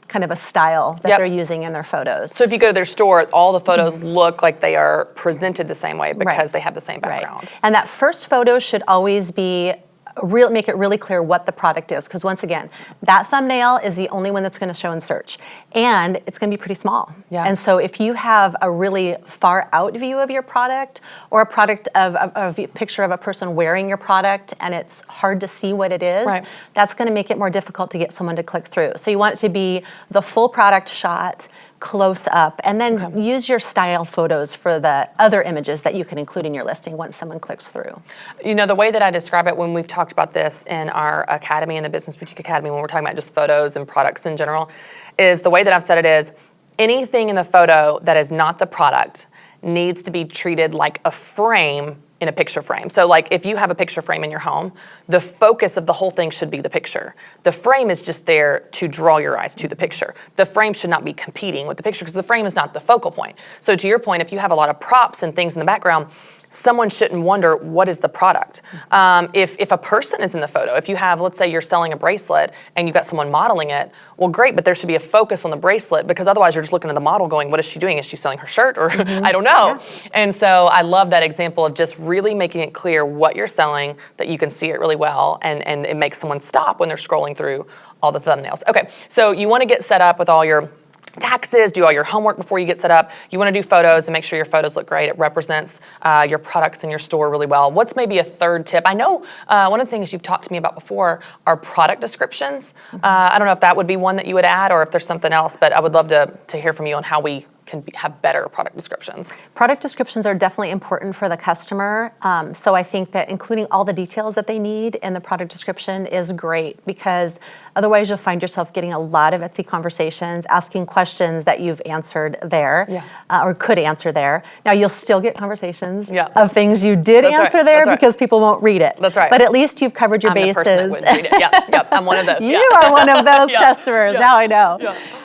kind of a style that they're using in their photos. So if you go to their store, all the photos look like they are presented the same way because they have the same background. And that first photo should always be make it really clear what the product is, because once again, that thumbnail is the only one that's going to show in search, and it's going to be pretty small. And so if you have a really far out view of your product, or a product of a picture of a person wearing your product, and it's hard to see what it is, that's going to make it more difficult to get someone to click through. So you want it to be the full product shot, close up, and then use your style photos for the other images that you can include in your listing once someone clicks through. You know, the way that I describe it when we've talked about this in our academy, in the Business Boutique Academy, when we're talking about just photos and products in general, is the way that I've said it is, anything in the photo that is not the product needs to be treated like a frame in a picture frame. So like if you have a picture frame in your home, the focus of the whole thing should be the picture. The frame is just there to draw your eyes to the picture. The frame should not be competing with the picture, because the frame is not the focal point. So to your point, if you have a lot of props and things in the background, someone shouldn't wonder, what is the product? If a person is in the photo, if you have, let's say you're selling a bracelet and you've got someone modeling it, well, great, but there should be a focus on the bracelet, because otherwise you're just looking at the model going, what is she doing? Is she selling her shirt? Or I don't know. Yeah. And so I love that example of just really making it clear what you're selling, that you can see it really well, and it makes someone stop when they're scrolling through all the thumbnails. Okay, so you want to get set up with all your taxes, do all your homework before you get set up. You want to do photos and make sure your photos look great. It represents your products in your store really well. What's maybe a third tip? I know one of the things you've talked to me about before are product descriptions. I don't know if that would be one that you would add, or if there's something else, but I would love to hear from you on how we can have better product descriptions. Product descriptions are definitely important for the customer. So I think that including all the details that they need in the product description is great, because otherwise you'll find yourself getting a lot of Etsy conversations, asking questions that you've answered there, or could answer there. Now you'll still get conversations of things you did answer there because people won't read it. That's right. But at least you've covered your bases. I'm the person that wouldn't read it. Yep, I'm one of those. You are one of those customers, now I know.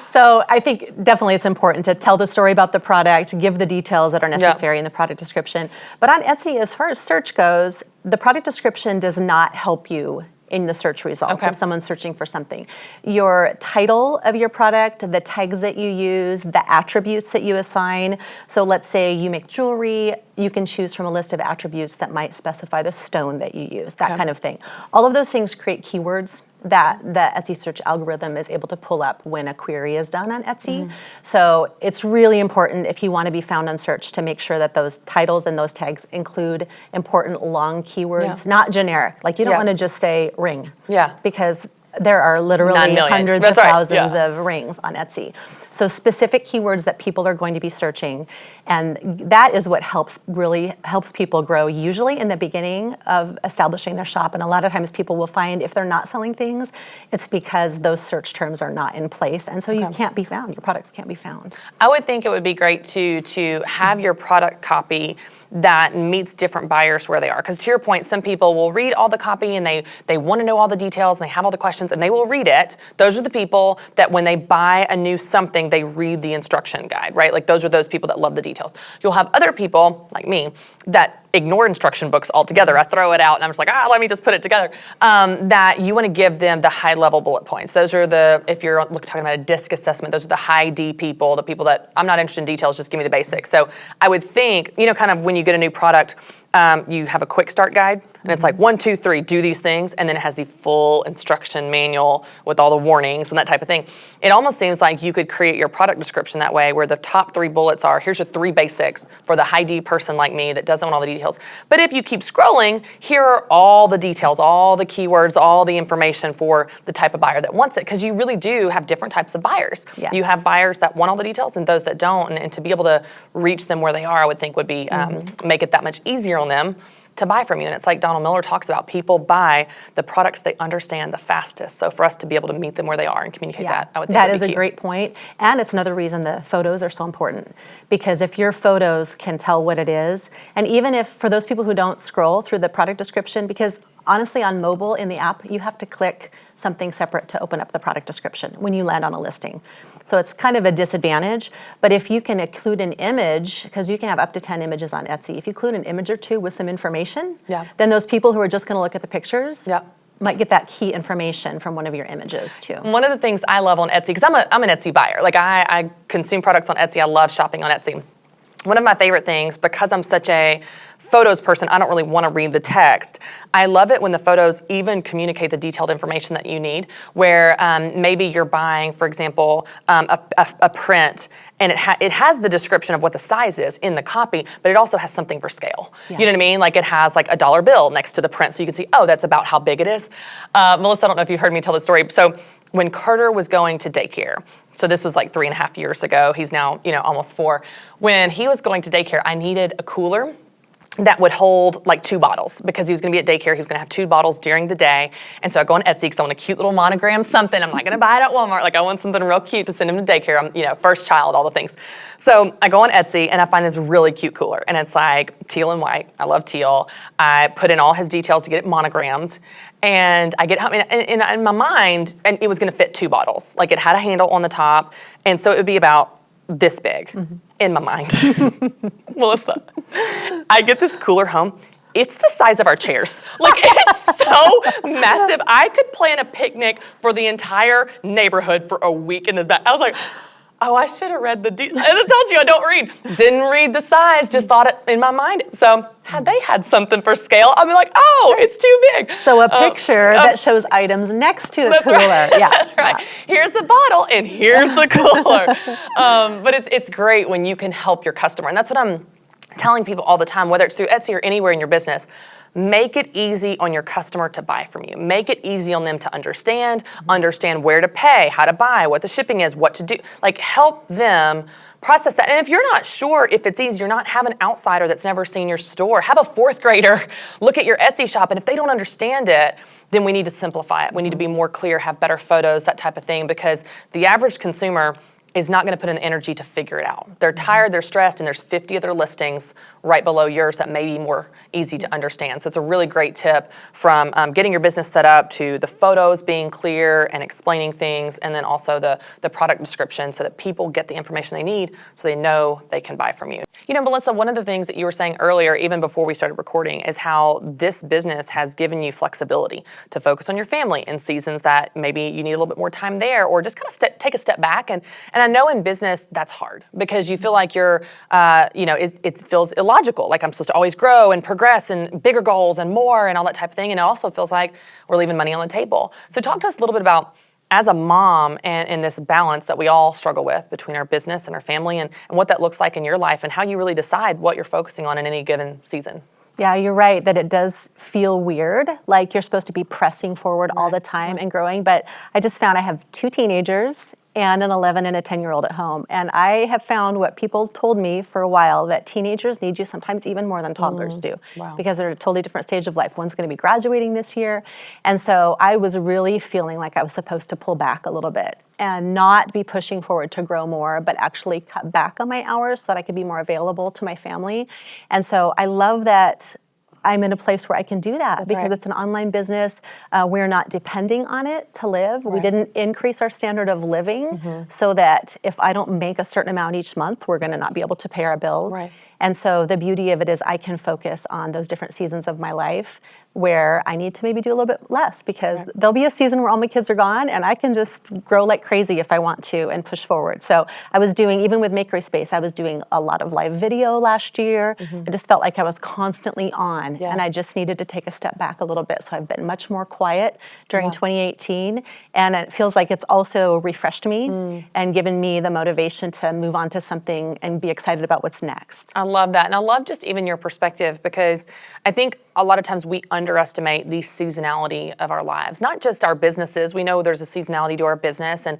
So I think definitely it's important to tell the story about the product, give the details that are necessary in the product description. But on Etsy, as far as search goes, the product description does not help you in the search results if someone's searching for something. Your title of your product, the tags that you use, the attributes that you assign. So let's say you make jewelry, you can choose from a list of attributes that might specify the stone that you use, that kind of thing. All of those things create keywords that the Etsy search algorithm is able to pull up when a query is done on Etsy. So it's really important, if you want to be found on search, to make sure that those titles and those tags include important long keywords, not generic. Like you don't want to just say ring, because there are literally hundreds of thousands of rings on Etsy. So specific keywords that people are going to be searching, and that is what really helps people grow, usually in the beginning of establishing their shop. And a lot of times people will find if they're not selling things, it's because those search terms are not in place, and so you can't be found, your products can't be found. I would think it would be great to have your product copy that meets different buyers where they are. Because to your point, some people will read all the copy and they want to know all the details and they have all the questions and they will read it. Those are the people that when they buy a new something, they read the instruction guide, right? Like those are those people that love the details. You'll have other people, like me, that ignore instruction books altogether. I throw it out and I'm just like, let me just put it together. That you want to give them the high level bullet points. Those are if you're talking about a DISC assessment, those are the high D people, the people that I'm not interested in details, just give me the basics. So I would think, kind of when you get a new product, you have a quick start guide and it's like 1, 2, 3, do these things. And then it has the full instruction manual with all the warnings and that type of thing. It almost seems like you could create your product description that way, where the top 3 bullets are, here's your 3 basics for the high D person like me that doesn't want all the details. But if you keep scrolling, here are all the details, all the keywords, all the information for the type of buyer that wants it. Because you really do have different types of buyers. You have buyers that want all the details and those that don't. And to be able to reach them where they are, I would think would be make it that much easier on them to buy from you. And it's like Donald Miller talks about, people buy the products they understand the fastest. So for us to be able to meet them where they are and communicate that, I would think that is a great point. And it's another reason the photos are so important, because if your photos can tell what it is, and even if for those people who don't scroll through the product description, because honestly on mobile in the app, you have to click something separate to open up the product description when you land on a listing. So it's kind of a disadvantage, but if you can include an image, because you can have up to 10 images on Etsy, if you include an image or 2 with some information, then those people who are just going to look at the pictures might get that key information from one of your images too. One of the things I love on Etsy, because I'm an Etsy buyer, like I consume products on Etsy, I love shopping on Etsy. One of my favorite things, because I'm such a photos person, I don't really want to read the text. I love it when the photos even communicate the detailed information that you need, where maybe you're buying, for example, a print, and it has the description of what the size is in the copy, but it also has something for scale. You know what I mean? Like it has like a dollar bill next to the print, so you can see, that's about how big it is. Melissa, I don't know if you've heard me tell the story. So when Carter was going to daycare, so this was like 3.5 years ago, he's now, almost 4. When he was going to daycare, I needed a cooler that would hold like 2 bottles, because he was going to be at daycare. He was going to have 2 bottles during the day. And so I go on Etsy because I want a cute little monogram something. I'm not going to buy it at Walmart. Like I want something real cute to send him to daycare. I'm, first child, all the ththings. So I go on Etsy and I find this really cute cooler. And it's like teal and white. I love teal. I put in all his details to get it monogrammed. And I get home, in my mind, and it was going to fit 2 bottles. Like it had a handle on the top. And so it would be about this big in my mind. Melissa, I get this cooler home. It's the size of our chairs. Like, it's so massive. I could plan a picnic for the entire neighborhood for a week in this bag. I was like, oh, I should have read the as I told you, I don't read. Didn't read the size, just thought it in my mind. So had they had something for scale, I'd be like, oh, it's too big. So a picture that shows items next to the cooler. Right. Yeah. That's right. Here's the bottle and here's the cooler. But it's great when you can help your customer. And that's what I'm telling people all the time, whether it's through Etsy or anywhere in your business. Make it easy on your customer to buy from you. Make it easy on them to understand where to pay, how to buy, what the shipping is, what to do. Like, help them process that. And if you're not sure if it's easy, you're not have an outsider that's never seen your store. Have a fourth grader look at your Etsy shop, and if they don't understand it, then we need to simplify it. We need to be more clear, have better photos, that type of thing, because the average consumer is not going to put in the energy to figure it out. They're tired, they're stressed, and there's 50 other listings right below yours that may be more easy to understand. So it's a really great tip from getting your business set up to the photos being clear and explaining things, and then also the product description so that people get the information they need so they know they can buy from you. You know, Melissa, one of the things that you were saying earlier, even before we started recording, is how this business has given you flexibility to focus on your family in seasons that maybe you need a little bit more time there, or just kind of take a step back. And I know in business that's hard because you feel like you're, it feels illogical. Like I'm supposed to always grow and progress and bigger goals and more and all that type of thing. And it also feels like we're leaving money on the table. So talk to us a little bit about, as a mom, and this balance that we all struggle with between our business and our family, and what that looks like in your life and how you really decide what you're focusing on in any given season. Yeah, you're right that it does feel weird, like you're supposed to be pressing forward all the time and growing. But I just found I have 2 teenagers and an 11 and a 10-year-old at home. And I have found what people told me for a while, that teenagers need you sometimes even more than toddlers do. Wow. Because they're at a totally different stage of life. One's going to be graduating this year. And so I was really feeling like I was supposed to pull back a little bit and not be pushing forward to grow more, but actually cut back on my hours so that I could be more available to my family. And so I love that I'm in a place where I can do that. That's because it's an online business. We're not depending on it to live. Right. We didn't increase our standard of living so that if I don't make a certain amount each month, we're going to not be able to pay our bills. Right. And so the beauty of it is I can focus on those different seasons of my life where I need to maybe do a little bit less, because there'll be a season where all my kids are gone and I can just grow like crazy if I want to and push forward. So I was doing, even with Makerspace, I was doing a lot of live video last year. I just felt like I was constantly on and I just needed to take a step back a little bit. So I've been much more quiet during 2018, and it feels like it's also refreshed me and given me the motivation to move on to something and be excited about what's next. I love that. And I love just even your perspective, because I think a lot of times we underestimate the seasonality of our lives, not just our businesses. We know there's a seasonality to our business, and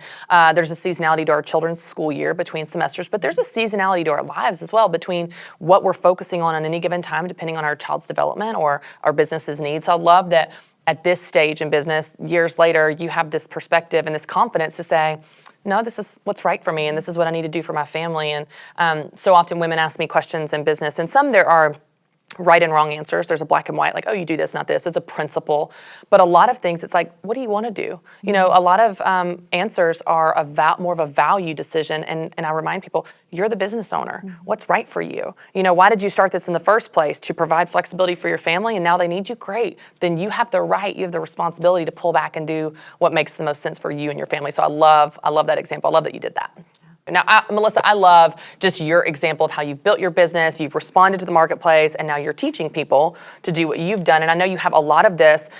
there's a seasonality to our children's school year between semesters, but there's a seasonality to our lives as well between what we're focusing on any given time, depending on our child's development or our business's needs. So I love that at this stage in business, years later, you have this perspective and this confidence to say, no, this is what's right for me, and this is what I need to do for my family. And so often women ask me questions in business, and some there are right and wrong answers. There's a black and white, like, oh, you do this, not this. It's a principle. But a lot of things, it's like, what do you want to do? You know, a lot of answers are more of a value decision. And I remind people, you're the business owner. What's right for you? You know, why did you start this in the first place? To provide flexibility for your family, and now they need you? Great. Then you have the right, you have the responsibility to pull back and do what makes the most sense for you and your family. So I love that example. I love that you did that. Now, Melissa, I love just your example of how you've built your business, you've responded to the marketplace, and now you're teaching people to do what you've done. And I know you have a lot of this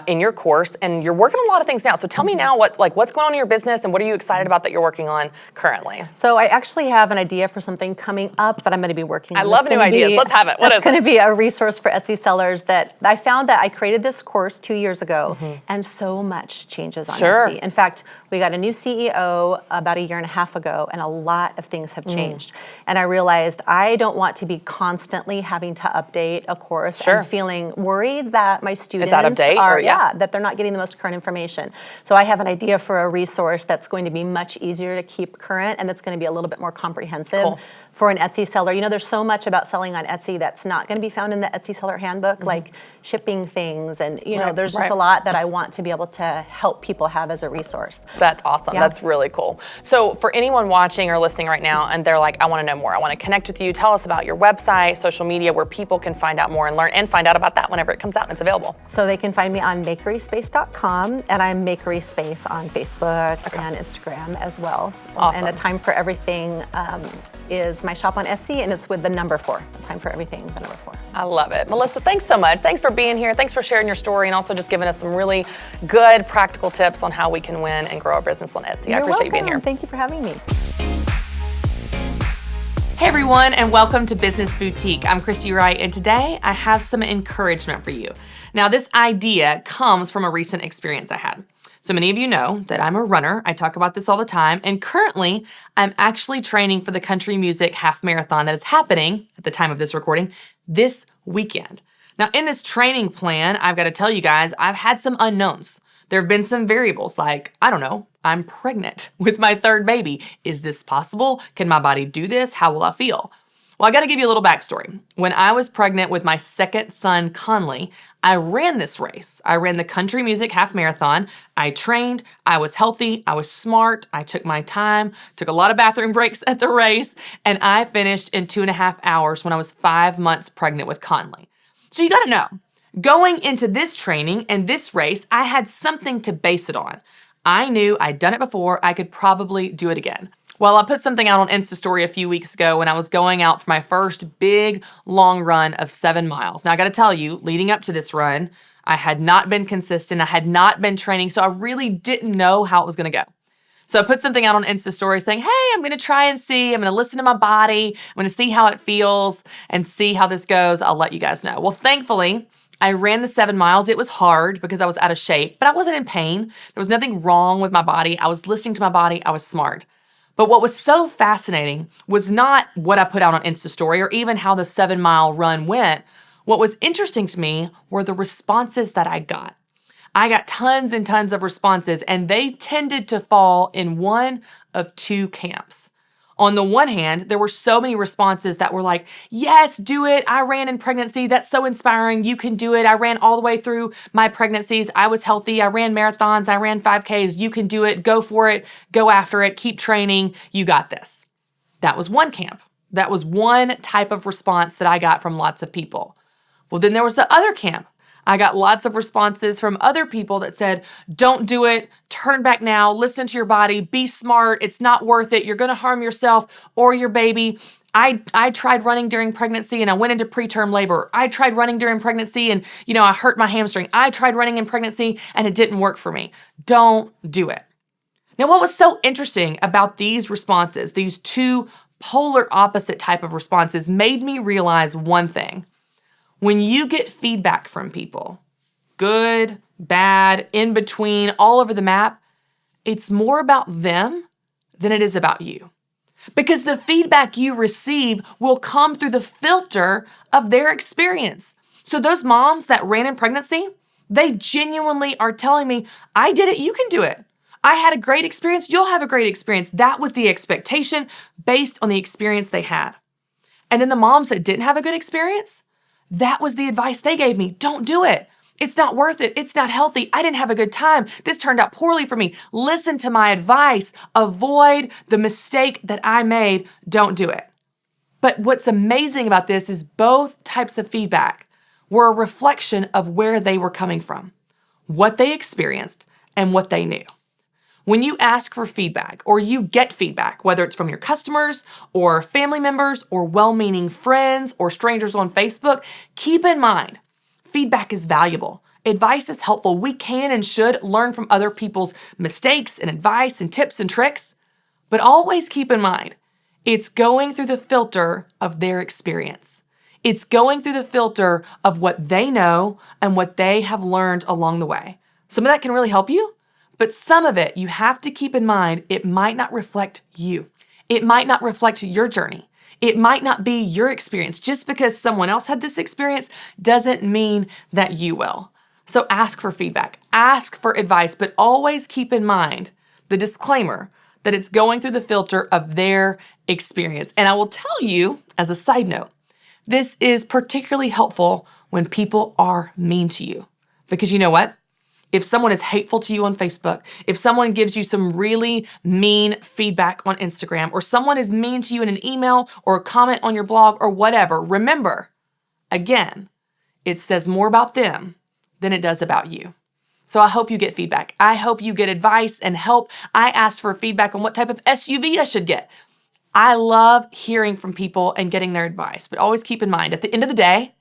in your course, and you're working on a lot of things now. So tell me now what's going on in your business, and what are you excited about that you're working on currently? So I actually have an idea for something coming up that I'm going to be working on. I love new ideas. Let's have it. What is it? It's going to be a resource for Etsy sellers that I found that I created this course 2 years ago, and so much changes on Etsy. In fact, we got a new CEO about 1.5 years ago, and a lot of things have changed. And I realized I don't want to be constantly having to update a course and feeling worried that my students it's out of date, that they're not getting the most current information. So I have an idea for a resource that's going to be much easier to keep current, and that's going to be a little bit more comprehensive for an Etsy seller. You know, there's so much about selling on Etsy that's not going to be found in the Etsy seller handbook, like shipping things, and you know, there's just a lot that I want to be able to help people have as a resource. That's awesome. Yeah. That's really cool. So for anyone watching or listening right now and they're like, I want to know more, I want to connect with you, tell us about your website, social media, where people can find out more and learn and find out about that whenever it comes out and it's available. So they can find me on makeryspace.com, and I'm Makery Space on Facebook and Instagram as well. Awesome. And A Time for Everything is my shop on Etsy, and it's with the number 4. A Time for Everything, the number 4. I love it. Melissa, thanks so much. Thanks for being here. Thanks for sharing your story and also just giving us some really good practical tips on how we can win and grow our business on Etsy. I appreciate you being here. Thank you for having me. Hey everyone, and welcome to Business Boutique. I'm Christy Wright, and today I have some encouragement for you. Now, this idea comes from a recent experience I had. So many of you know that I'm a runner. I talk about this all the time, and currently I'm actually training for the country music half marathon that is happening at the time of this recording this weekend. Now, in this training plan, I've got to tell you guys, I've had some unknowns. There have been some variables like, I don't know, I'm pregnant with my 3rd baby. Is this possible? Can my body do this? How will I feel? Well, I got to give you a little backstory. When I was pregnant with my 2nd son, Conley, I ran this race. I ran the country music half marathon. I trained. I was healthy. I was smart. I took my time, took a lot of bathroom breaks at the race, and I finished in 2.5 hours when I was 5 months pregnant with Conley. So you got to know, going into this training and this race, I had something to base it on. I knew I'd done it before. I could probably do it again. Well, I put something out on Insta Story a few weeks ago when I was going out for my first big, long run of 7 miles. Now, I got to tell you, leading up to this run, I had not been consistent. I had not been training, so I really didn't know how it was going to go. So I put something out on Insta Story saying, hey, I'm going to try and see. I'm going to listen to my body. I'm going to see how it feels and see how this goes. I'll let you guys know. Well, thankfully, I ran the 7 miles. It was hard because I was out of shape, but I wasn't in pain. There was nothing wrong with my body. I was listening to my body. I was smart. But what was so fascinating was not what I put out on Insta Story or even how the 7-mile run went. What was interesting to me were the responses that I got. I got tons and tons of responses, and they tended to fall in one of 2 camps. On the one hand, there were so many responses that were like, yes, do it. I ran in pregnancy. That's so inspiring. You can do it. I ran all the way through my pregnancies. I was healthy. I ran marathons. I ran 5Ks. You can do it. Go for it. Go after it. Keep training. You got this. That was one camp. That was one type of response that I got from lots of people. Well, then there was the other camp. I got lots of responses from other people that said, don't do it, turn back now, listen to your body, be smart, it's not worth it, you're gonna harm yourself or your baby. I tried running during pregnancy and I went into preterm labor. I tried running during pregnancy and, I hurt my hamstring. I tried running in pregnancy and it didn't work for me. Don't do it. Now, what was so interesting about these responses, these 2 polar opposite type of responses, made me realize one thing. When you get feedback from people, good, bad, in between, all over the map, it's more about them than it is about you. Because the feedback you receive will come through the filter of their experience. So those moms that ran in pregnancy, they genuinely are telling me, I did it, you can do it. I had a great experience, you'll have a great experience. That was the expectation based on the experience they had. And then the moms that didn't have a good experience, that was the advice they gave me. Don't do it. It's not worth it. It's not healthy. I didn't have a good time. This turned out poorly for me. Listen to my advice. Avoid the mistake that I made. Don't do it. But what's amazing about this is both types of feedback were a reflection of where they were coming from, what they experienced, and what they knew. When you ask for feedback or you get feedback, whether it's from your customers or family members or well-meaning friends or strangers on Facebook, keep in mind, feedback is valuable. Advice is helpful. We can and should learn from other people's mistakes and advice and tips and tricks, but always keep in mind, it's going through the filter of their experience. It's going through the filter of what they know and what they have learned along the way. Some of that can really help you. But some of it, you have to keep in mind, it might not reflect you. It might not reflect your journey. It might not be your experience. Just because someone else had this experience doesn't mean that you will. So ask for feedback, ask for advice, but always keep in mind the disclaimer that it's going through the filter of their experience. And I will tell you, as a side note, this is particularly helpful when people are mean to you. Because you know what? If someone is hateful to you on Facebook, if someone gives you some really mean feedback on Instagram, or someone is mean to you in an email or a comment on your blog or whatever, remember, again, it says more about them than it does about you. So I hope you get feedback. I hope you get advice and help. I asked for feedback on what type of SUV I should get. I love hearing from people and getting their advice, but always keep in mind, at the end of the day,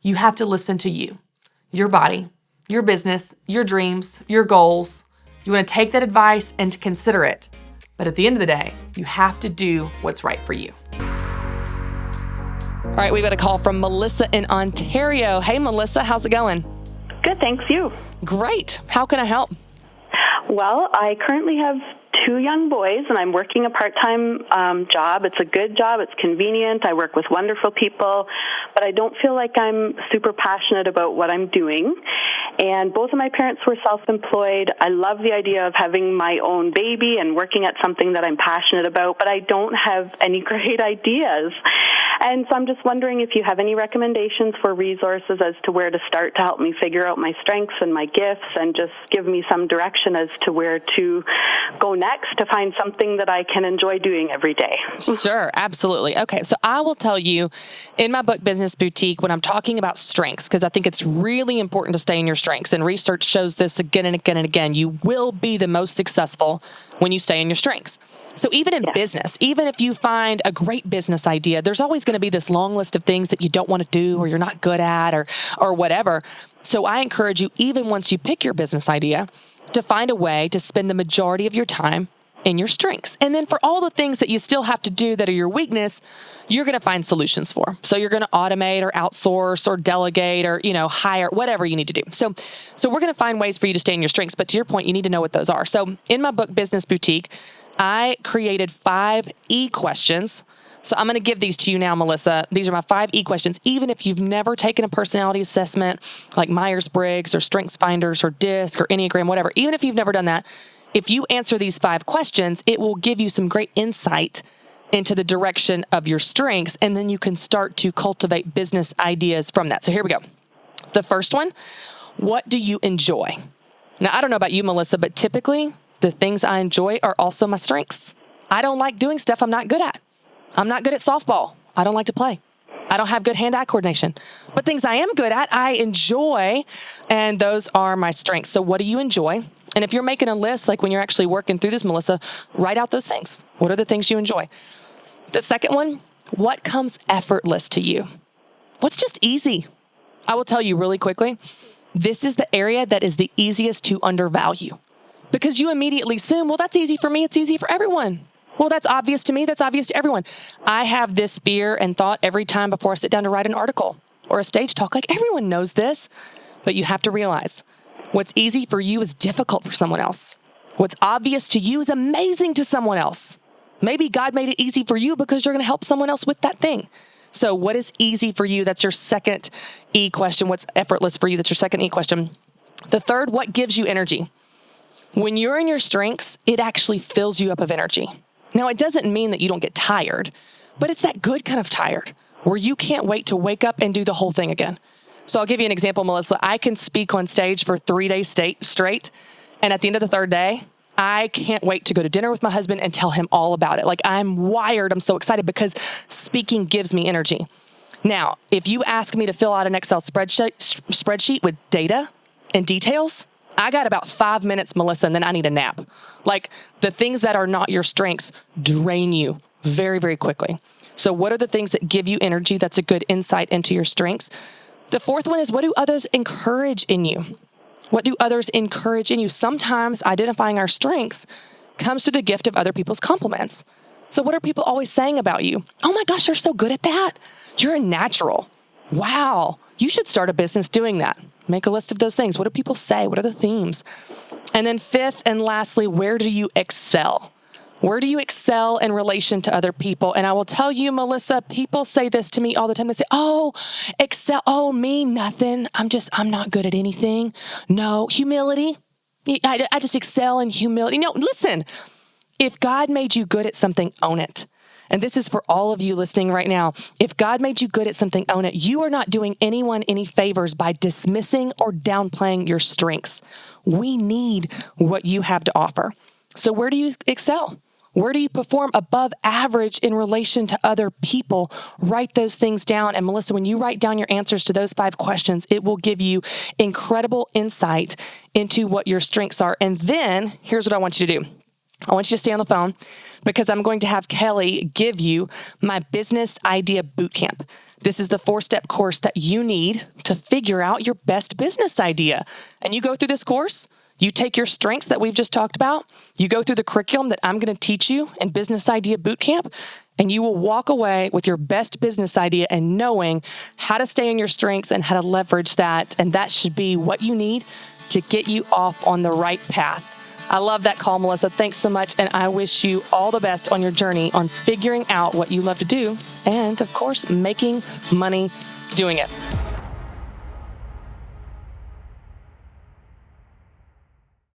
you have to listen to you, your body, your business, your dreams, your goals. You want to take that advice and consider it. But at the end of the day, you have to do what's right for you. All right, we've got a call from Melissa in Ontario. Hey, Melissa, how's it going? Good, thanks. You? Great. How can I help? Well, I currently have 2 young boys, and I'm working a part-time job. It's a good job. It's convenient. I work with wonderful people, but I don't feel like I'm super passionate about what I'm doing. And both of my parents were self-employed. I love the idea of having my own baby and working at something that I'm passionate about, but I don't have any great ideas. And so I'm just wondering if you have any recommendations for resources as to where to start to help me figure out my strengths and my gifts, and just give me some direction as to where to go next to find something that I can enjoy doing every day. Sure, absolutely. Okay, so I will tell you in my book, Business Boutique, when I'm talking about strengths, because I think it's really important to stay in your strengths, and research shows this again and again and again, you will be the most successful when you stay in your strengths. So even in business, even if you find a great business idea, there's always going to be this long list of things that you don't want to do or you're not good at or whatever. So I encourage you, even once you pick your business idea, to find a way to spend the majority of your time in your strengths. And then for all the things that you still have to do that are your weakness, you're going to find solutions for. So you're going to automate or outsource or delegate or, hire, whatever you need to do. So we're going to find ways for you to stay in your strengths. But to your point, you need to know what those are. So in my book, Business Boutique, I created 5 E-questions. So I'm going to give these to you now, Melissa. These are my 5 E-questions. Even if you've never taken a personality assessment like Myers-Briggs or StrengthsFinders or DISC or Enneagram, whatever, even if you've never done that, if you answer these 5 questions, it will give you some great insight into the direction of your strengths, and then you can start to cultivate business ideas from that. So here we go. The first one, what do you enjoy? Now, I don't know about you, Melissa, but typically the things I enjoy are also my strengths. I don't like doing stuff I'm not good at. I'm not good at softball. I don't like to play. I don't have good hand-eye coordination. But things I am good at, I enjoy, and those are my strengths. So what do you enjoy? And if you're making a list, like when you're actually working through this, Melissa, write out those things. What are the things you enjoy? The second one, what comes effortless to you? What's just easy? I will tell you really quickly, this is the area that is the easiest to undervalue, because you immediately assume, well, that's easy for me. It's easy for everyone. Well, that's obvious to me. That's obvious to everyone. I have this fear and thought every time before I sit down to write an article or a stage talk. Like, everyone knows this, but you have to realize what's easy for you is difficult for someone else. What's obvious to you is amazing to someone else. Maybe God made it easy for you because you're going to help someone else with that thing. So what is easy for you? That's your second E question. What's effortless for you? That's your second E question. The third, what gives you energy? When you're in your strengths, it actually fills you up of energy. Now, it doesn't mean that you don't get tired, but it's that good kind of tired where you can't wait to wake up and do the whole thing again. So I'll give you an example, Melissa. I can speak on stage for 3 days straight, and at the end of the 3rd day, I can't wait to go to dinner with my husband and tell him all about it. Like, I'm wired. I'm so excited because speaking gives me energy. Now, if you ask me to fill out an Excel spreadsheet with data and details, I got about 5 minutes, Melissa, and then I need a nap. Like, the things that are not your strengths drain you very, very quickly. So what are the things that give you energy? That's a good insight into your strengths. The fourth one is, what do others encourage in you? What do others encourage in you? Sometimes identifying our strengths comes through the gift of other people's compliments. So what are people always saying about you? Oh my gosh, you're so good at that. You're a natural. Wow, you should start a business doing that. Make a list of those things. What do people say? What are the themes? And then fifth and lastly, where do you excel? Where do you excel in relation to other people? And I will tell you, Melissa, people say this to me all the time. They say, oh, excel. Oh, me, nothing. I'm not good at anything. No, humility. I just excel in humility. No, listen, if God made you good at something, own it. And this is for all of you listening right now. If God made you good at something, own it. You are not doing anyone any favors by dismissing or downplaying your strengths. We need what you have to offer. So where do you excel? Where do you perform above average in relation to other people? Write those things down. And Melissa, when you write down your answers to those 5 questions, it will give you incredible insight into what your strengths are. And then here's what I want you to do. I want you to stay on the phone because I'm going to have Kelly give you my business idea bootcamp. This is the 4-step course that you need to figure out your best business idea. And you go through this course. You take your strengths that we've just talked about, you go through the curriculum that I'm going to teach you in Business Idea Bootcamp, and you will walk away with your best business idea and knowing how to stay in your strengths and how to leverage that. And that should be what you need to get you off on the right path. I love that call, Melissa. Thanks so much. And I wish you all the best on your journey on figuring out what you love to do and, of course, making money doing it.